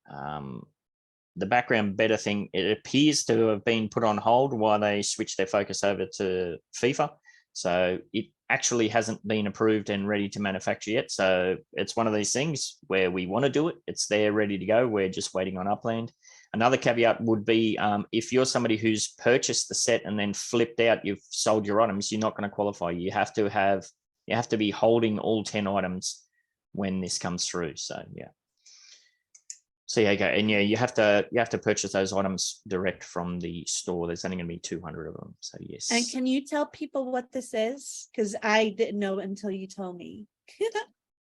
the background better thing, it appears to have been put on hold while they switched their focus over to FIFA. So it actually hasn't been approved and ready to manufacture yet. So it's one of these things where we want to do it. It's there ready to go. We're just waiting on Upland. Another caveat would be if you're somebody who's purchased the set and then flipped out, you've sold your items, you're not going to qualify. You have to be holding all 10 items when this comes through. So yeah. So yeah, and yeah, you have to purchase those items direct from the store. There's only going to be 200 of them. So yes. And can you tell people what this is? Because I didn't know until you told me.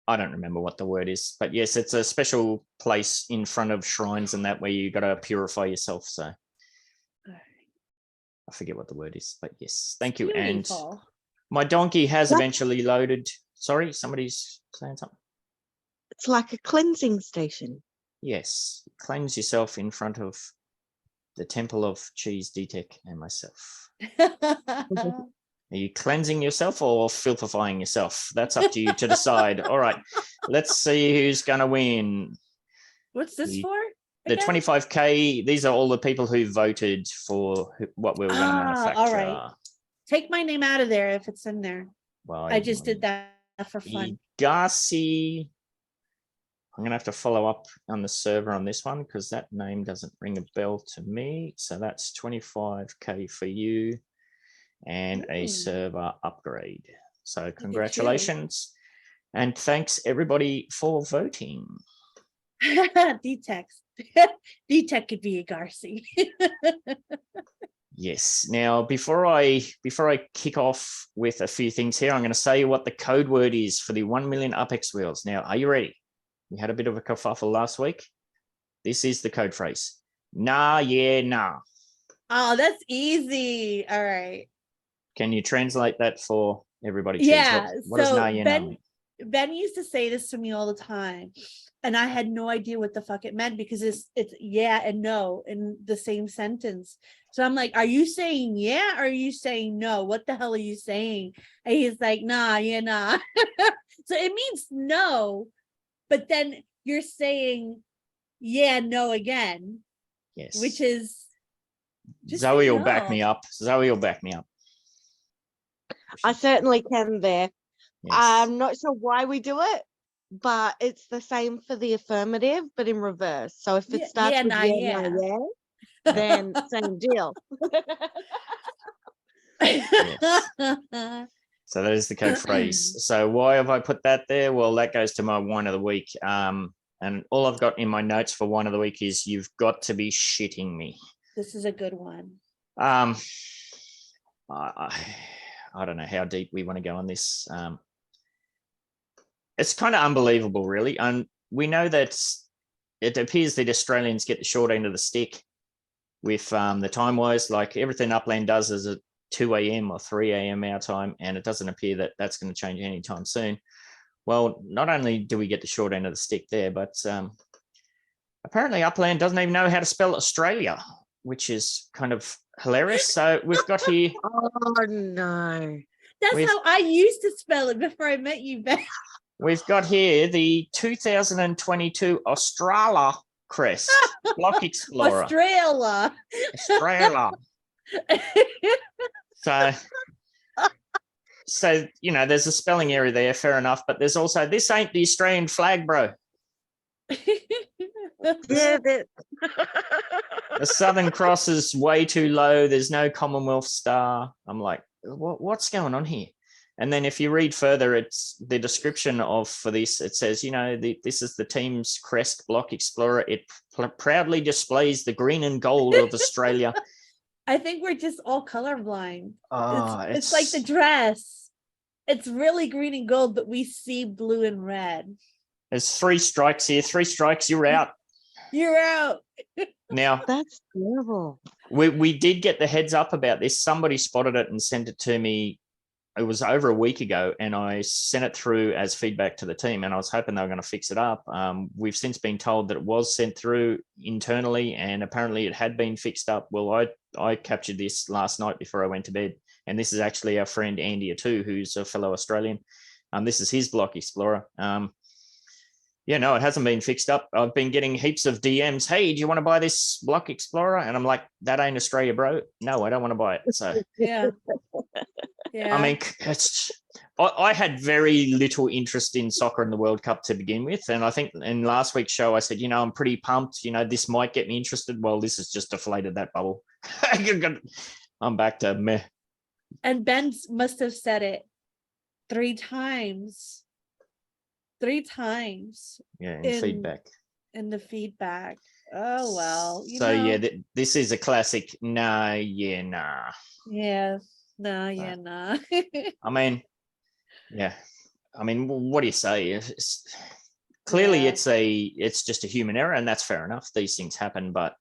I don't remember what the word is, but yes, it's a special place in front of shrines and that where you got to purify yourself. So I forget what the word is, but yes, thank you. And my donkey has eventually loaded. Sorry, somebody's saying something. It's like a cleansing station. Yes, cleanse yourself in front of the temple of Cheese, D-Tech, and myself. Are you cleansing yourself or filthifying yourself? That's up to you to decide. All right, let's see who's going to win. What's this for? The again? 25K, these are all the people who voted for what we were going to manufacture. All right. Take my name out of there if it's in there. Well, I just did that for fun. Darcy, I'm going to have to follow up on the server on this one because that name doesn't ring a bell to me. So that's 25K for you and a server upgrade. So congratulations. And thanks everybody for voting. D-Tex. D-Tech could be a Garci. Yes. Now, before I kick off with a few things here, I'm going to say what the code word is for the 1 million UpX wheels. Now, are you ready? We had a bit of a kerfuffle last week. This is the code phrase. Nah, yeah, nah. Oh, that's easy. All right. Can you translate that for everybody? Yeah. What does nah, yeah, nah mean? Ben used to say this to me all the time, and I had no idea what the fuck it meant because it's yeah and no in the same sentence. So I'm like, are you saying yeah or are you saying no? What the hell are you saying? And he's like, nah, yeah, nah. So it means no, but then you're saying yeah, no again. Yes. Which is Zoe will back me up. Zoe will back me up. I certainly can there. Yes. I'm not sure why we do it, but it's the same for the affirmative, but in reverse. So if it starts with yeah, then same deal. Yes. So that is the code phrase. So why have I put that there? Well, that goes to my wine of the week. And all I've got in my notes for wine of the week is you've got to be shitting me. This is a good one. I don't know how deep we want to go on this. It's kind of unbelievable, really. And we know that it appears that Australians get the short end of the stick with the time-wise. Like everything Upland does is at 2 a.m. or 3 a.m. our time, and it doesn't appear that that's going to change anytime soon. Well, not only do we get the short end of the stick there, but apparently Upland doesn't even know how to spell Australia, which is kind of hilarious. So we've got here. Oh, no. That's how I used to spell it before I met you, Ben. We've got here the 2022 Australia crest, Block Explorer. Australia. So, you know, there's a spelling error there, fair enough. But there's also, this ain't the Australian flag, bro. Yeah, The Southern Cross is way too low. There's no Commonwealth star. I'm like, what's going on here? And then if you read further, it's the description for this. It says, you know, this is the team's crest, Block Explorer. It proudly displays the green and gold of Australia. I think we're just all colorblind. Oh, it's like the dress. It's really green and gold, but we see blue and red. There's 3 strikes here. 3 strikes, you're out. You're out. Now, that's terrible. We did get the heads up about this. Somebody spotted it and sent it to me. It was over a week ago, and I sent it through as feedback to the team, and I was hoping they were going to fix it up. We've since been told that it was sent through internally, and apparently it had been fixed up. Well, I captured this last night before I went to bed, and this is actually our friend Andy too, who's a fellow Australian. This is his Block Explorer. Yeah, no, it hasn't been fixed up. I've been getting heaps of DMs. Hey, do you want to buy this Block Explorer? And I'm like, that ain't Australia, bro. No, I don't want to buy it. So yeah. I mean, I had very little interest in soccer in the World Cup to begin with. And I think in last week's show, I said, you know, I'm pretty pumped. You know, this might get me interested. Well, this has just deflated that bubble. I'm back to meh. And Ben must have said it 3 times. 3 times. Yeah, in feedback. In the feedback. Oh, well. Yeah, this is a classic. Nah, yeah, nah. Yeah. No, yeah, nah. I mean, yeah. I mean, what do you say? Clearly, it's just a human error, and that's fair enough. These things happen, but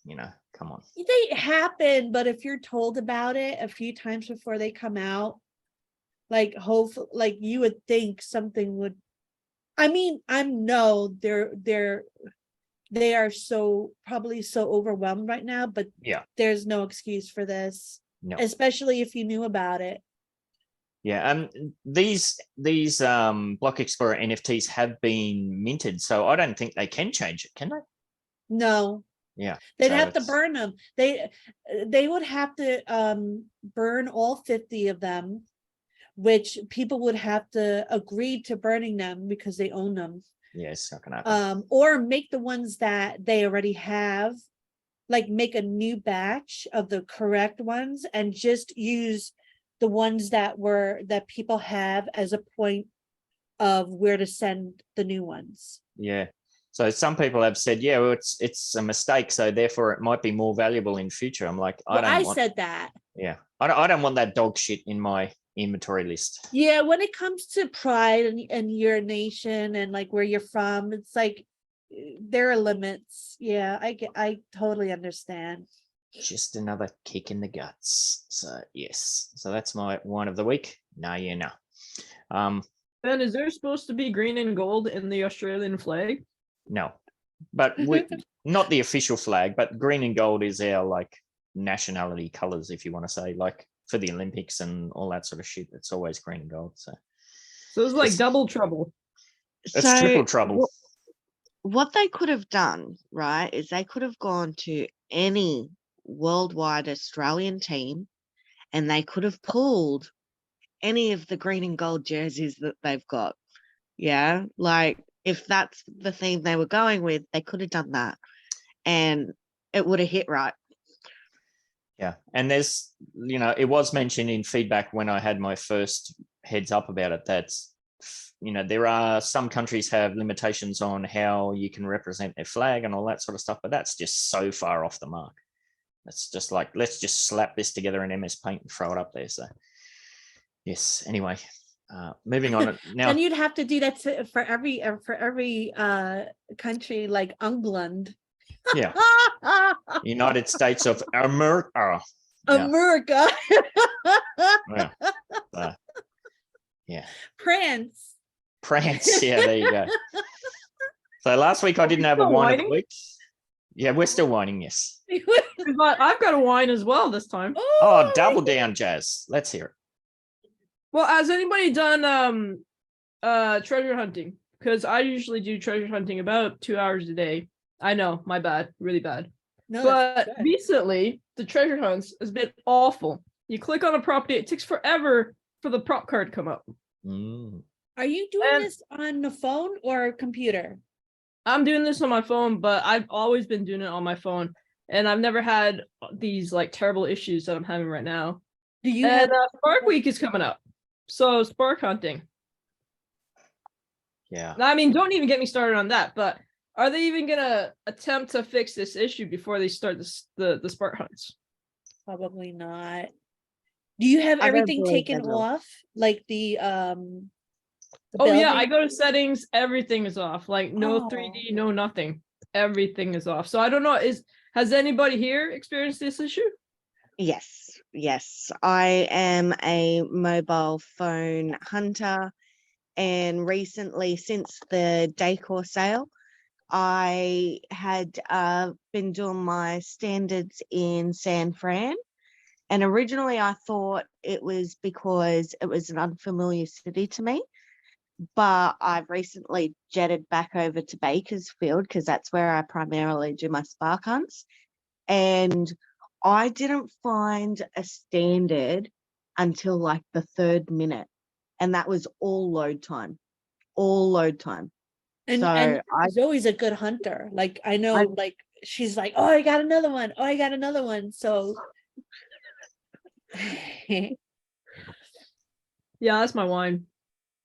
you know, come on. They happen, but if you're told about it a few times before they come out, like hopefully, like you would think something would. I mean, they are probably so overwhelmed right now, but yeah, there's no excuse for this. No. Especially if you knew about it. Yeah, these Block Explorer NFTs have been minted, so I don't think they can change it, can they? No, Yeah. they'd so have to it's- burn them. They would have to burn all 50 of them, which people would have to agree to burning them because they own them. Yeah, it's not gonna happen. Or make the ones that they already have, like make a new batch of the correct ones and just use the ones that people have as a point of where to send the new ones. Yeah. So some people have said, yeah, well, it's a mistake, so therefore it might be more valuable in future. I'm like, I said that. Yeah, I don't want that dog shit in my inventory list. Yeah, when it comes to pride and your nation and like where you're from, it's like there are limits. Yeah, I totally understand. Just another kick in the guts. So yes, so that's my wine of the week. No. Ben, is there supposed to be green and gold in the Australian flag? No, but not the official flag, but green and gold is our like nationality colors, if you want to say, like for the Olympics and all that sort of shit. It's always green and gold. So it's like double trouble. It's triple trouble. What they could have done, right, is they could have gone to any worldwide Australian team and they could have pulled any of the green and gold jerseys that they've got. Yeah, like if that's the theme they were going with, they could have done that and it would have hit right. Yeah. And there's, it was mentioned in feedback when I had my first heads up about it, that's, there are some countries have limitations on how you can represent their flag and all that sort of stuff, but that's just so far off the mark. It's just like, let's just slap this together in MS Paint and throw it up there. So yes, anyway, moving on now. And you'd have to do that for every country, like England. Yeah. United States of America. America. Yeah. France. Yeah, there you go. So last week I didn't have a wine of the week. Yeah, we're still whining, yes. I've got a wine as well this time. Oh, double down, Jazz. Let's hear it. Well, has anybody done treasure hunting? Because I usually do treasure hunting about 2 hours a day. I know, my bad, really bad. No, but recently, the treasure hunts has been awful. You click on a property, it takes forever for the prop card to come up. Are you doing this on the phone or computer? I'm doing this on my phone, but I've always been doing it on my phone, and I've never had these like terrible issues that I'm having right now. Do you have Spark Week is coming up, so spark hunting. Yeah. I mean, don't even get me started on that. But are they even gonna attempt to fix this issue before they start the spark hunts? Probably not. Do you have everything taken off, like the oh yeah, I go to settings, everything is off. Like no 3D, no nothing. Everything is off. So I don't know, has anybody here experienced this issue? Yes. I am a mobile phone hunter, and recently, since the Decor sale, I had been doing my standards in San Fran. And originally I thought it was because it was an unfamiliar city to me, but I've recently jetted back over to Bakersfield because that's where I primarily do my spark hunts. And I didn't find a standard until like the 3rd minute. And that was all load time. And, so and Zoe's a good hunter. Like I know, like she's like, oh, I got another one. So yeah, that's my wine.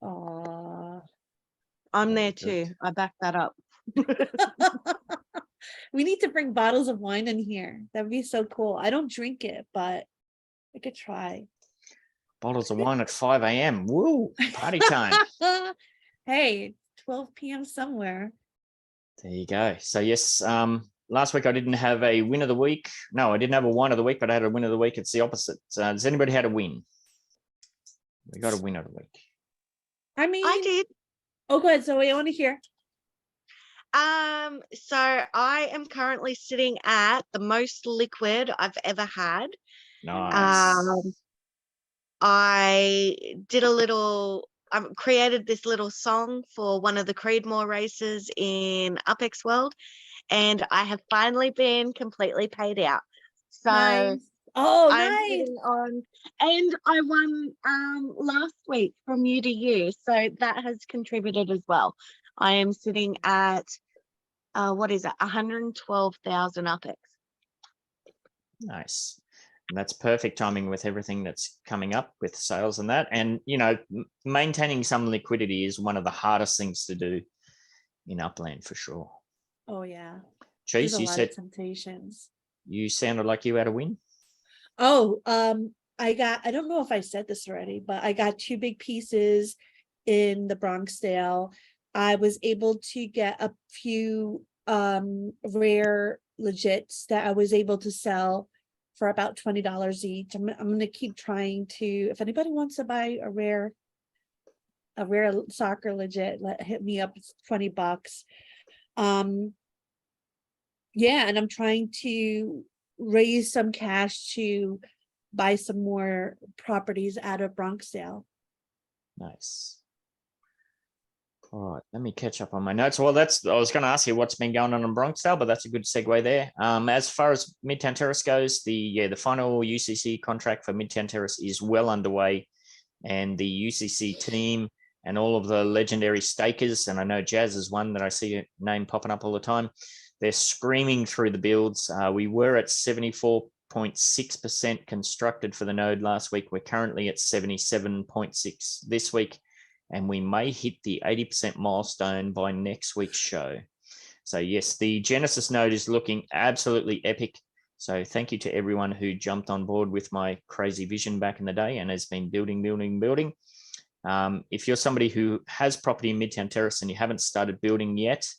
I'm there too. I back that up. We need to bring bottles of wine in here. That'd be so cool. I don't drink it, but I could try. Bottles of wine at 5 a.m. Woo, party time. Hey, 12 p.m. somewhere. There you go. So yes, last week I didn't have a win of the week. No, I didn't have a wine of the week, but I had a win of the week. It's the opposite. Does anybody had a win? We got a win of the week. I mean, I did. Oh, go ahead, Zoe. I want to hear. So I am currently sitting at the most liquid I've ever had. Nice. I did created this little song for one of the Creedmoor races in UpX World, and I have finally been completely paid out. So Nice. Oh, I'm nice. sitting on, and I won last week from UDU, so that has contributed as well. I am sitting at what is it, 112,000 UPEX. Nice. And that's perfect timing with everything that's coming up with sales and that. And, you know, maintaining some liquidity is one of the hardest things to do in Upland for sure. Oh yeah. Cheese, There's a you lot said of temptations. you sounded like you had a win. Oh, I don't know if I said this already, but I got 2 big pieces in the Bronx sale. I was able to get a few rare legits that I was able to sell for about $20 each. I'm gonna keep trying to, if anybody wants to buy a rare soccer legit, hit me up. It's $20. Yeah, and I'm trying to raise some cash to buy some more properties out of Bronx sale. Nice. All right, let me catch up on my notes. Well, I was going to ask you what's been going on in Bronx sale, but that's a good segue there. As far as Midtown Terrace goes, the final UCC contract for Midtown Terrace is well underway, and the UCC team and all of the legendary stakers, and I know Jazz is one that I see a name popping up all the time. They're screaming through the builds. We were at 74.6% constructed for the node last week. We're currently at 77.6 this week, and we may hit the 80% milestone by next week's show. So yes, the Genesis node is looking absolutely epic. So thank you to everyone who jumped on board with my crazy vision back in the day and has been building. If you're somebody who has property in Midtown Terrace and you haven't started building yet,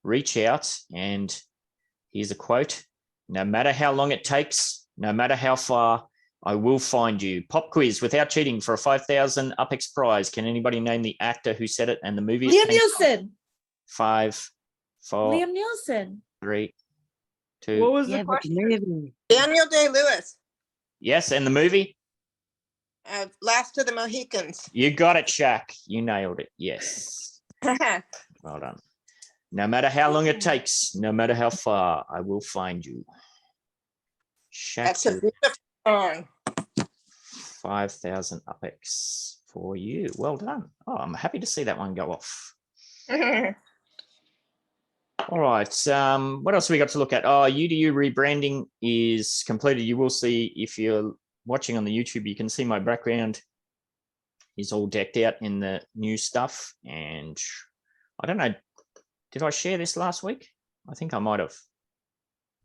reach out, and here's a quote: "No matter how long it takes, no matter how far, I will find you." Pop quiz without cheating for a 5,000 UPEX prize. Can anybody name the actor who said it and the movie? Liam Neeson. 5, 4, Liam Neeson. 3, 2. What was the question? Daniel Day-Lewis, Yes, and the movie? Last of the Mohicans. You got it, Shaq. You nailed it. Yes. Well done. No matter how long it takes, no matter how far, I will find you. Shaq, That's a beautiful song. 5,000 UPEX for you. Well done. Oh, I'm happy to see that one go off. All right. What else have we got to look at? Oh, UDU rebranding is completed. You will see, if you're watching on the YouTube, you can see my background is all decked out in the new stuff. And I don't know, did I share this last week? I think I might have.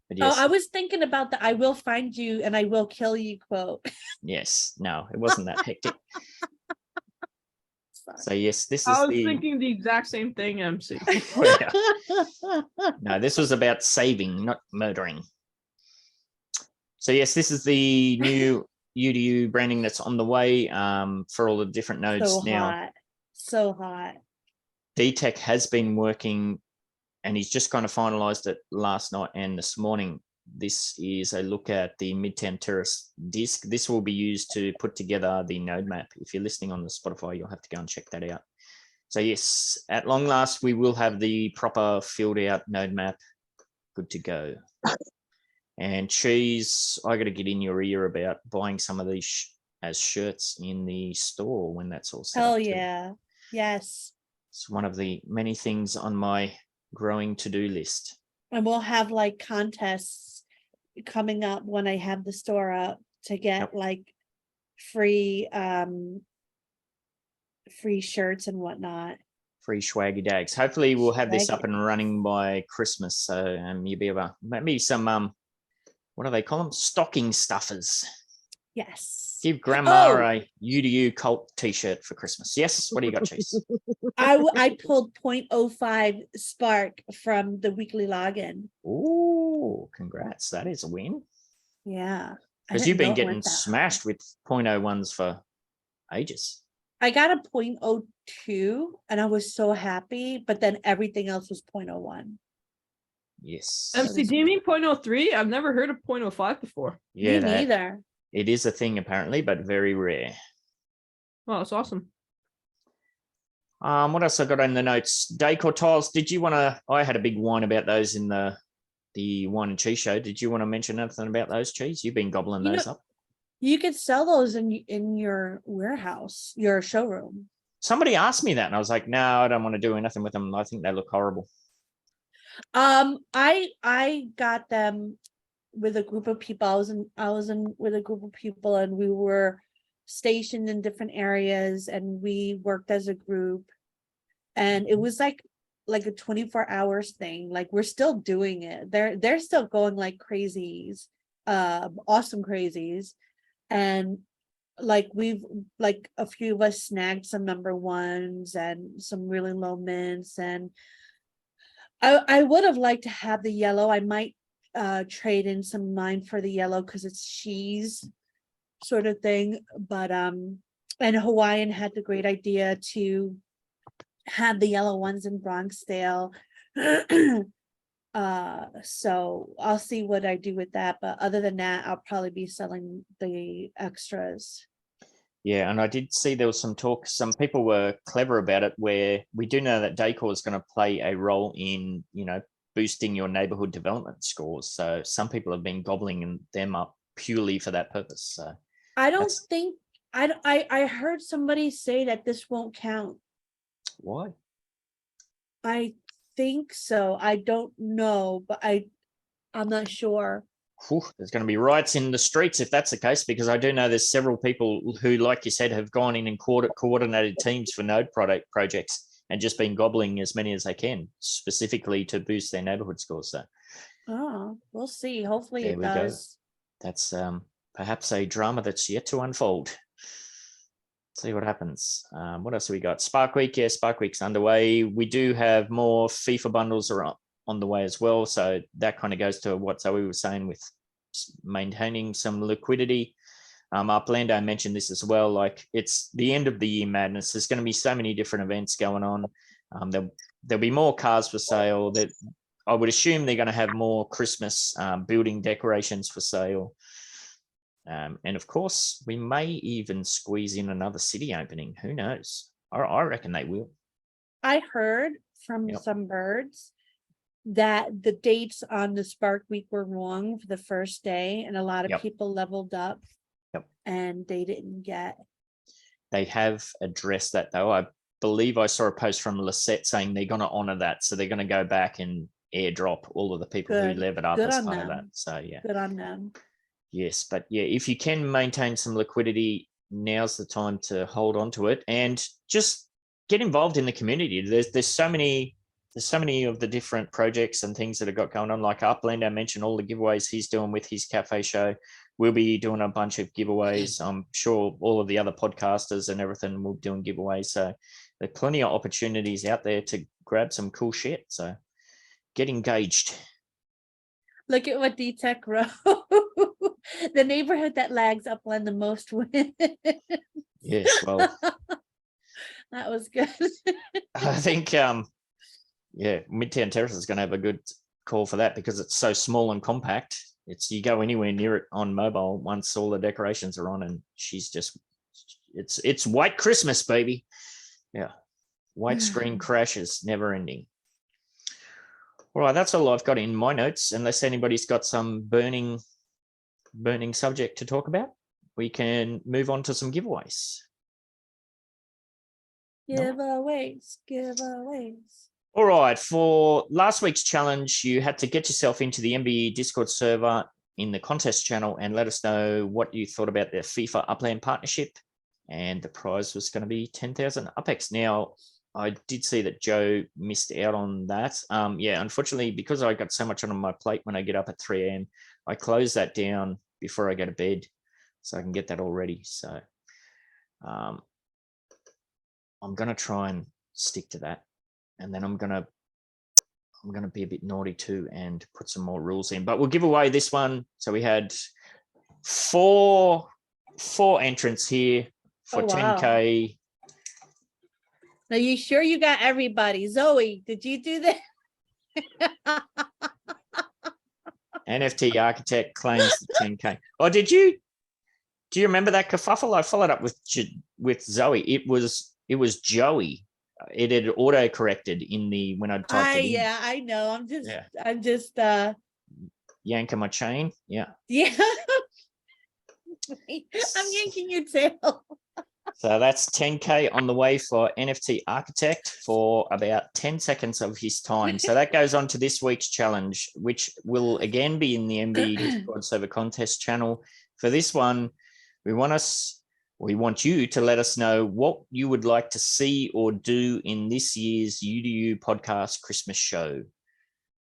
But yes. Oh, I was thinking about the "I will find you and I will kill you" quote. Yes. No, it wasn't that hectic. So yes, this is I was thinking the exact same thing, MC. Oh, yeah. No, this was about saving, not murdering. So yes, this is the new UDU branding that's on the way for all the different nodes So now. hot. So hot. D-Tech has been working, and he's just kind of finalized it last night and this morning. This is a look at the Midtown Terrace disc. This will be used to put together the node map. If you're listening on the Spotify, you'll have to go and check that out. So yes, at long last, we will have the proper filled out node map good to go. And Cheese, I got to get in your ear about buying some of these as shirts in the store when that's all set Hell up too. yeah. Yes. It's one of the many things on my growing to-do list. And we'll have like contests coming up when I have the store up to get like free shirts and whatnot. Free swaggy dags. Hopefully we'll have this up and running by Christmas. So you'll be able to, maybe some what do they call them? Stocking stuffers. Yes. Give grandma a UDU cult t-shirt for Christmas. Yes. What do you got, Chase? I pulled 0.05 spark from the weekly login. Ooh, congrats. That is a win. Yeah. Because you've been getting smashed with 0.01s for ages. I got a 0.02 and I was so happy, but then everything else was 0.01. Yes. MC, do you mean 0.03? I've never heard of 0.05 before. Yeah, me neither. It is a thing apparently, but very rare. Oh, that's awesome. What else I got in the notes? Decor tiles. Did you want to? I had a big whine about those in the wine and cheese show. Did you want to mention anything about those, Cheese? You've been gobbling those up. You could sell those in your warehouse, your showroom. Somebody asked me that, and I was like, no, I don't want to do anything with them. I think they look horrible. I got them with a group of people. I was in with a group of people, and we were stationed in different areas, and we worked as a group, and it was like a 24 hours thing. Like, we're still doing it. They're still going like crazies, awesome crazies. And like, we've like a few of us snagged some number ones and some really low mints, and I would have liked to have the yellow. I might trade in some of mine for the yellow because it's cheese sort of thing. But and Hawaiian had the great idea to have the yellow ones in Bronxdale. So I'll see what I do with that. But other than that, I'll probably be selling the extras. Yeah, and I did see there was some talk. Some people were clever about it, where we do know that Decor is going to play a role in, boosting your neighborhood development scores. So some people have been gobbling them up purely for that purpose. So I don't think I heard somebody say that this won't count. Why? I think so. I don't know, but I'm not sure. There's going to be riots in the streets if that's the case, because I do know there's several people who, like you said, have gone in and coordinated teams for node projects and just been gobbling as many as they can, specifically to boost their neighborhood scores. So, we'll see. Hopefully there it we does. Go. That's perhaps a drama that's yet to unfold. See what happens. What else have we got? Spark Week. Yeah, Spark Week's underway. We do have more FIFA bundles are on the way as well. So that kind of goes to what Zoe was saying with maintaining some liquidity. Uplando mentioned this as well. Like, it's the end of the year madness. There's going to be so many different events going on. There'll be more cars for sale. That I would assume they're going to have more Christmas building decorations for sale. And of course, we may even squeeze in another city opening. Who knows? I reckon they will. I heard from some birds that the dates on the Spark Week were wrong for the first day, and a lot of people leveled up and they didn't get. They have addressed that, though. I believe I saw a post from Lisette saying they're going to honor that. So they're going to go back and airdrop all of the people who leveled up as part of that. So, yeah. Good on them. Yes, but yeah, if you can maintain some liquidity, now's the time to hold on to it and just get involved in the community. There's so many of the different projects and things that have got going on. Like Upland, I mentioned all the giveaways he's doing with his cafe show. We'll be doing a bunch of giveaways. I'm sure all of the other podcasters and everything will be doing giveaways. So there's plenty of opportunities out there to grab some cool shit. So get engaged. Look at what D-Tech wrote. The neighborhood that lags Upland the most wins. Yes, well. That was good. I think, Midtown Terrace is going to have a good call for that because it's so small and compact. You go anywhere near it on mobile once all the decorations are on, and she's just, it's white Christmas, baby. Yeah. White screen crashes, never ending. All right, that's all I've got in my notes. Unless anybody's got some burning subject to talk about, we can move on to some giveaways. Giveaways. All right, for last week's challenge, you had to get yourself into the MBE Discord server in the contest channel and let us know what you thought about the FIFA Upland partnership. And the prize was going to be 10,000 UPEX. Now, I did see that Joe missed out on that. Unfortunately, because I got so much on my plate when I get up at 3 a.m., I close that down before I go to bed so I can get that all ready. So I'm going to try and stick to that. And then I'm going to be a bit naughty too and put some more rules in. But we'll give away this one. So we had four entrants here for 10K. Are you sure you got everybody? Zoe, did you do that? NFT Architect claims the 10K. Oh, did you? Do you remember that kerfuffle? I followed up with Zoe. It was Joey it had auto corrected in the when I typed it in. Yeah, I know. I'm just yanking my chain. Yeah. Yeah. I'm yanking your tail. So that's 10K on the way for NFT Architect for about 10 seconds of his time. So that goes on to this week's challenge, which will again be in the MB Discord server contest channel. For this one, we want you to let us know what you would like to see or do in this year's UDU Podcast Christmas show.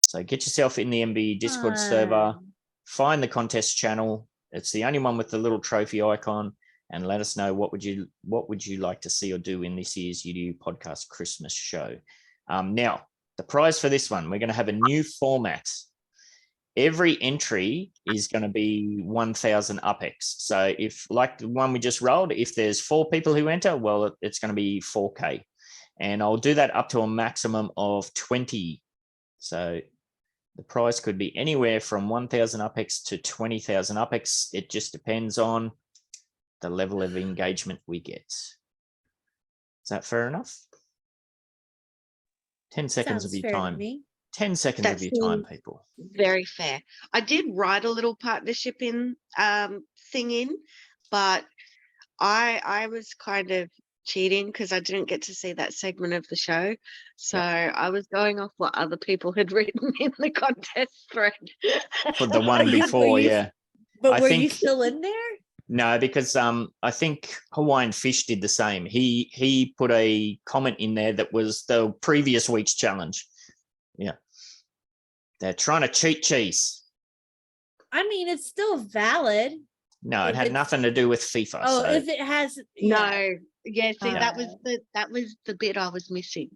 So get yourself in the MB Discord server, find the contest channel. It's the only one with the little trophy icon, and let us know what would you like to see or do in this year's UDU Podcast Christmas show. Now, the prize for this one, we're going to have a new format. Every entry is going to be 1,000 UPX. So if, like the one we just rolled, if there's 4 people who enter, well, it's going to be 4K. And I'll do that up to a maximum of 20. So the prize could be anywhere from 1,000 UPX to 20,000 UPX. It just depends on the level of engagement we get. Is that fair enough? 10 seconds of your time. 10 seconds of your time, people. Very fair. I did write a little partnership thing in, but I was kind of cheating because I didn't get to see that segment of the show. So I was going off what other people had written in the contest thread. For the one before, yeah. But were you still in there? No, because I think Hawaiian Fish did the same. He put a comment in there that was the previous week's challenge. Yeah. They're trying to cheat cheese. I mean, it's still valid. No, it had nothing to do with FIFA. Oh, so. if it has no. Yeah, see, that was the bit I was missing.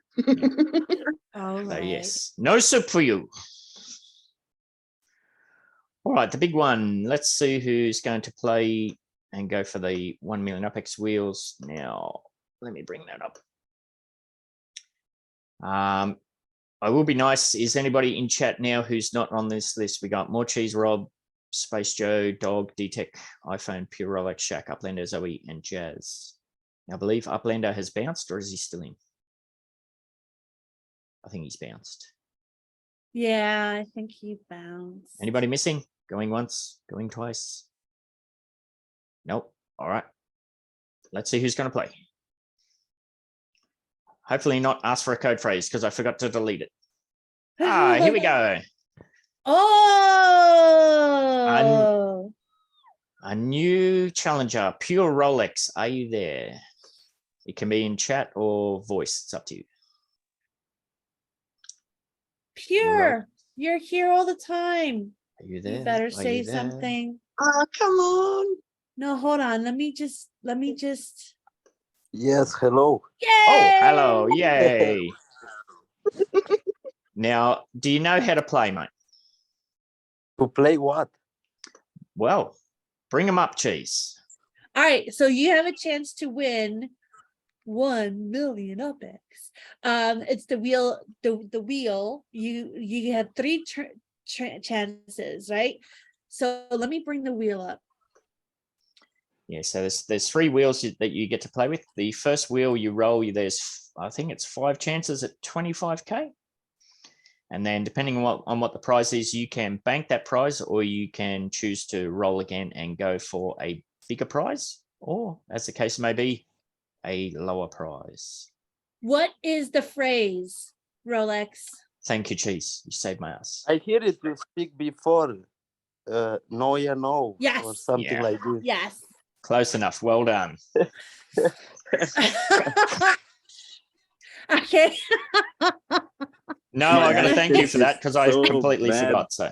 All right. So, yes. No soup for you. All right, the big one. Let's see who's going to play and go for the 1 million UPX wheels. Now, let me bring that up. I will be nice. Is anybody in chat now who's not on this list? We got More Cheese Rob, Space Joe, Dog, D-Tech, iPhone, Pure Rolex, Shack, Uplander, Zoe, and Jazz. I believe Uplander has bounced, or is he still in? I think he's bounced. Yeah, I think he bounced. Anybody missing? Going once, going twice? Nope. All right. Let's see who's going to play. Hopefully not ask for a code phrase because I forgot to delete it. Here we go. Oh! A new challenger, Pure Rolex. Are you there? It can be in chat or voice. It's up to you. Pure, you're here all the time. Are you there? You better say something. Oh, come on. No, hold on. Let me just. Yes, hello. Yay! Oh, hello. Yay. Now, do you know how to play, mate? To play what? Well, bring them up, Cheese. All right, so you have a chance to win 1 million UPX. It's the wheel. The wheel. You have 3 chances, right? So let me bring the wheel up. Yeah, so there's 3 wheels that you get to play with. The first wheel you roll, there's I think it's 5 chances at 25K. And then depending on what the prize is, you can bank that prize or you can choose to roll again and go for a bigger prize, or as the case may be, a lower prize. What is the phrase, Rolex? Thank you, Cheese. You saved my ass. I hear it you speak before. No, yeah, no. Yes. Or something like this. Yes. Close enough. Well done. Okay. No, I got to thank you for that because I completely forgot. So,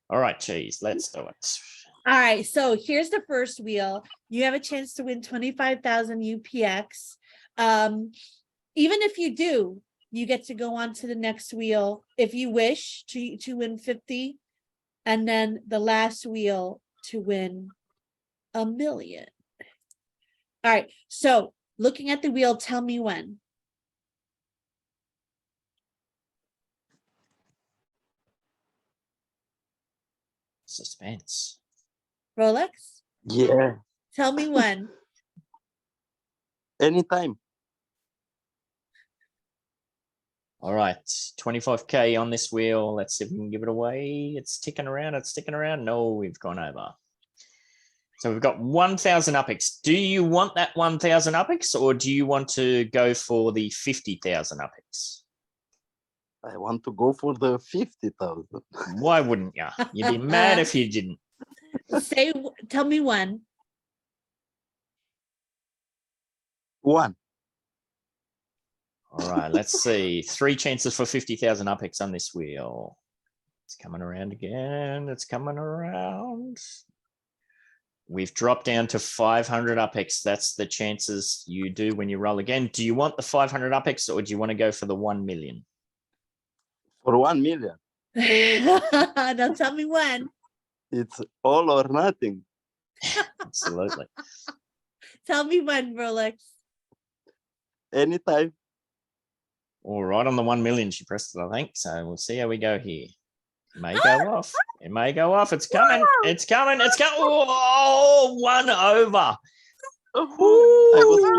all right, Cheese, let's do it. All right, so here's the first wheel. You have a chance to win 25,000 UPX. Even if you do, you get to go on to the next wheel if you wish to win 50, and then the last wheel to win 1 million. All right, so looking at the wheel, tell me when. Suspense. Rolex? Yeah. Tell me when. Anytime. All right, 25K on this wheel. Let's see if we can give it away. It's ticking around. It's sticking around. No, we've gone over. So we've got 1,000 UPX. Do you want that 1,000 UPX or do you want to go for the 50,000 UPX? I want to go for the 50,000. Why wouldn't you? You'd be mad if you didn't. Tell me one. One. All right, let's see. 3 chances for 50,000 UPX on this wheel. It's coming around again. It's coming around. We've dropped down to 500 UPX. That's the chances you do when you roll again. Do you want the 500 UPX or do you want to go for the 1 million? For 1 million. Don't tell me when. It's all or nothing. Absolutely. Tell me when, Rolex. Anytime. All right, on the 1 million, she pressed it, I think. So we'll see how we go here. It may go off. It may go off. It's coming. It's coming. It's coming. Oh, 1 over. I was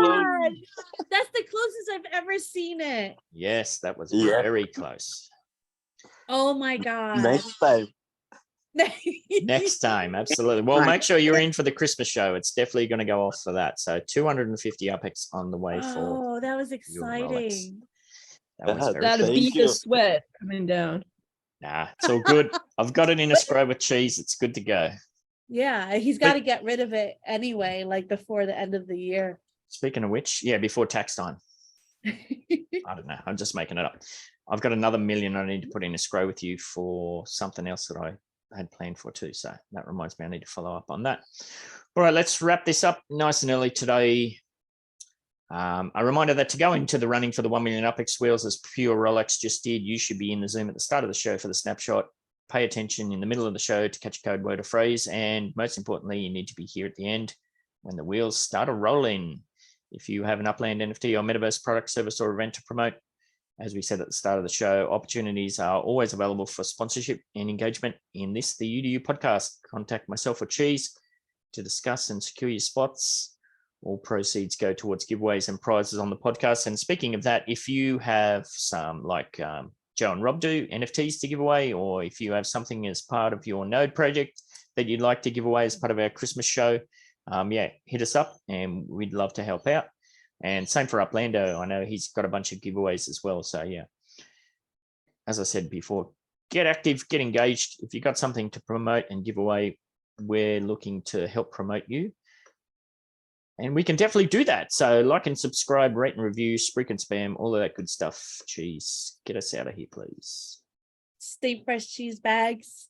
close. That's the closest I've ever seen it. Yes, that was very close. Oh my God. Next time. Next time, absolutely. Well, make sure you're in for the Christmas show. It's definitely going to go off for that. So 250 UPX on the way for. Oh, that was exciting. That was very That'd cool. be the sweat coming down. Nah, it's all good. I've got it in a scroll with cheese. It's good to go. Yeah, he's got to get rid of it anyway, like before the end of the year. Speaking of which, yeah, before tax time. I don't know. I'm just making it up. I've got another 1 million I need to put in a scroll with you for something else that I had planned for too. So that reminds me, I need to follow up on that. All right, let's wrap this up nice and early today. A reminder that to go into the running for the 1 million UPX wheels, as Pure Rolex just did, you should be in the Zoom at the start of the show for the snapshot. Pay attention in the middle of the show to catch a code word or phrase. And most importantly, you need to be here at the end when the wheels start a rolling. If you have an Upland NFT or Metaverse product, service, or event to promote, as we said at the start of the show, opportunities are always available for sponsorship and engagement in this, the UDU podcast. Contact myself or Cheese to discuss and secure your spots. All proceeds go towards giveaways and prizes on the podcast. And speaking of that, if you have some, like Joe and Rob do, NFTs to give away, or if you have something as part of your Node project that you'd like to give away as part of our Christmas show, hit us up and we'd love to help out. And same for Uplando. I know he's got a bunch of giveaways as well. So yeah, as I said before, get active, get engaged. If you've got something to promote and give away, we're looking to help promote you. And we can definitely do that. So like and subscribe, rate and review, spruik and spam, all of that good stuff. Cheese, get us out of here, please. Stay fresh, cheese bags.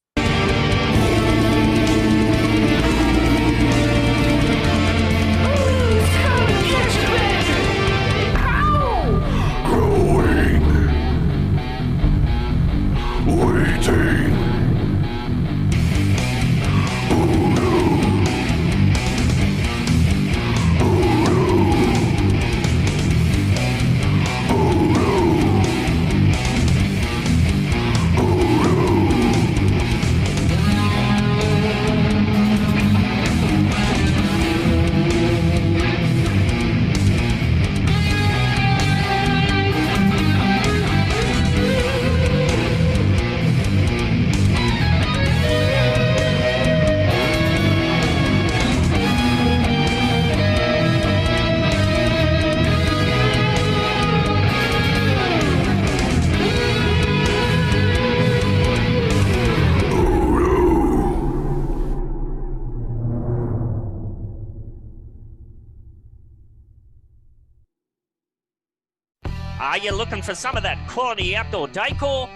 Are you looking for some of that quality outdoor decor?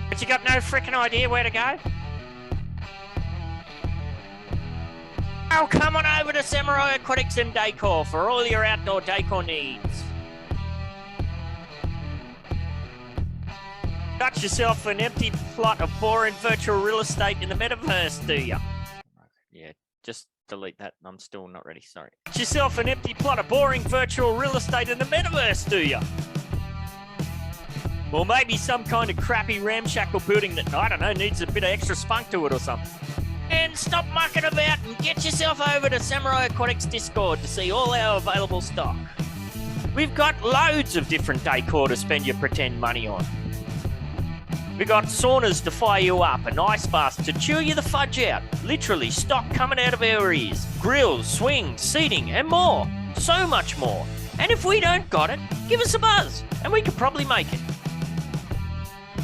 But you got no freaking idea where to go? Oh, come on over to Samurai Aquatics and Decor for all your outdoor decor needs. Got yourself an empty plot of boring virtual real estate in the metaverse, do you? Yeah, just delete that. I'm still not ready, sorry. Got yourself an empty plot of boring virtual real estate in the metaverse, do you? Or maybe some kind of crappy ramshackle building that, I don't know, needs a bit of extra spunk to it or something. And stop mucking about and get yourself over to Samurai Aquatics Discord to see all our available stock. We've got loads of different decor to spend your pretend money on. We got saunas to fire you up and ice baths to chew you the fudge out. Literally stock coming out of our ears. Grills, swings, seating and more. So much more. And if we don't got it, give us a buzz and we could probably make it.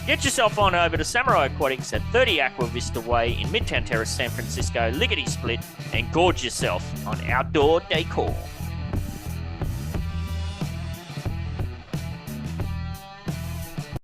Get yourself on over to Samurai Aquatics at 30 Aqua Vista Way in Midtown Terrace, San Francisco, lickety split, and gorge yourself on outdoor decor.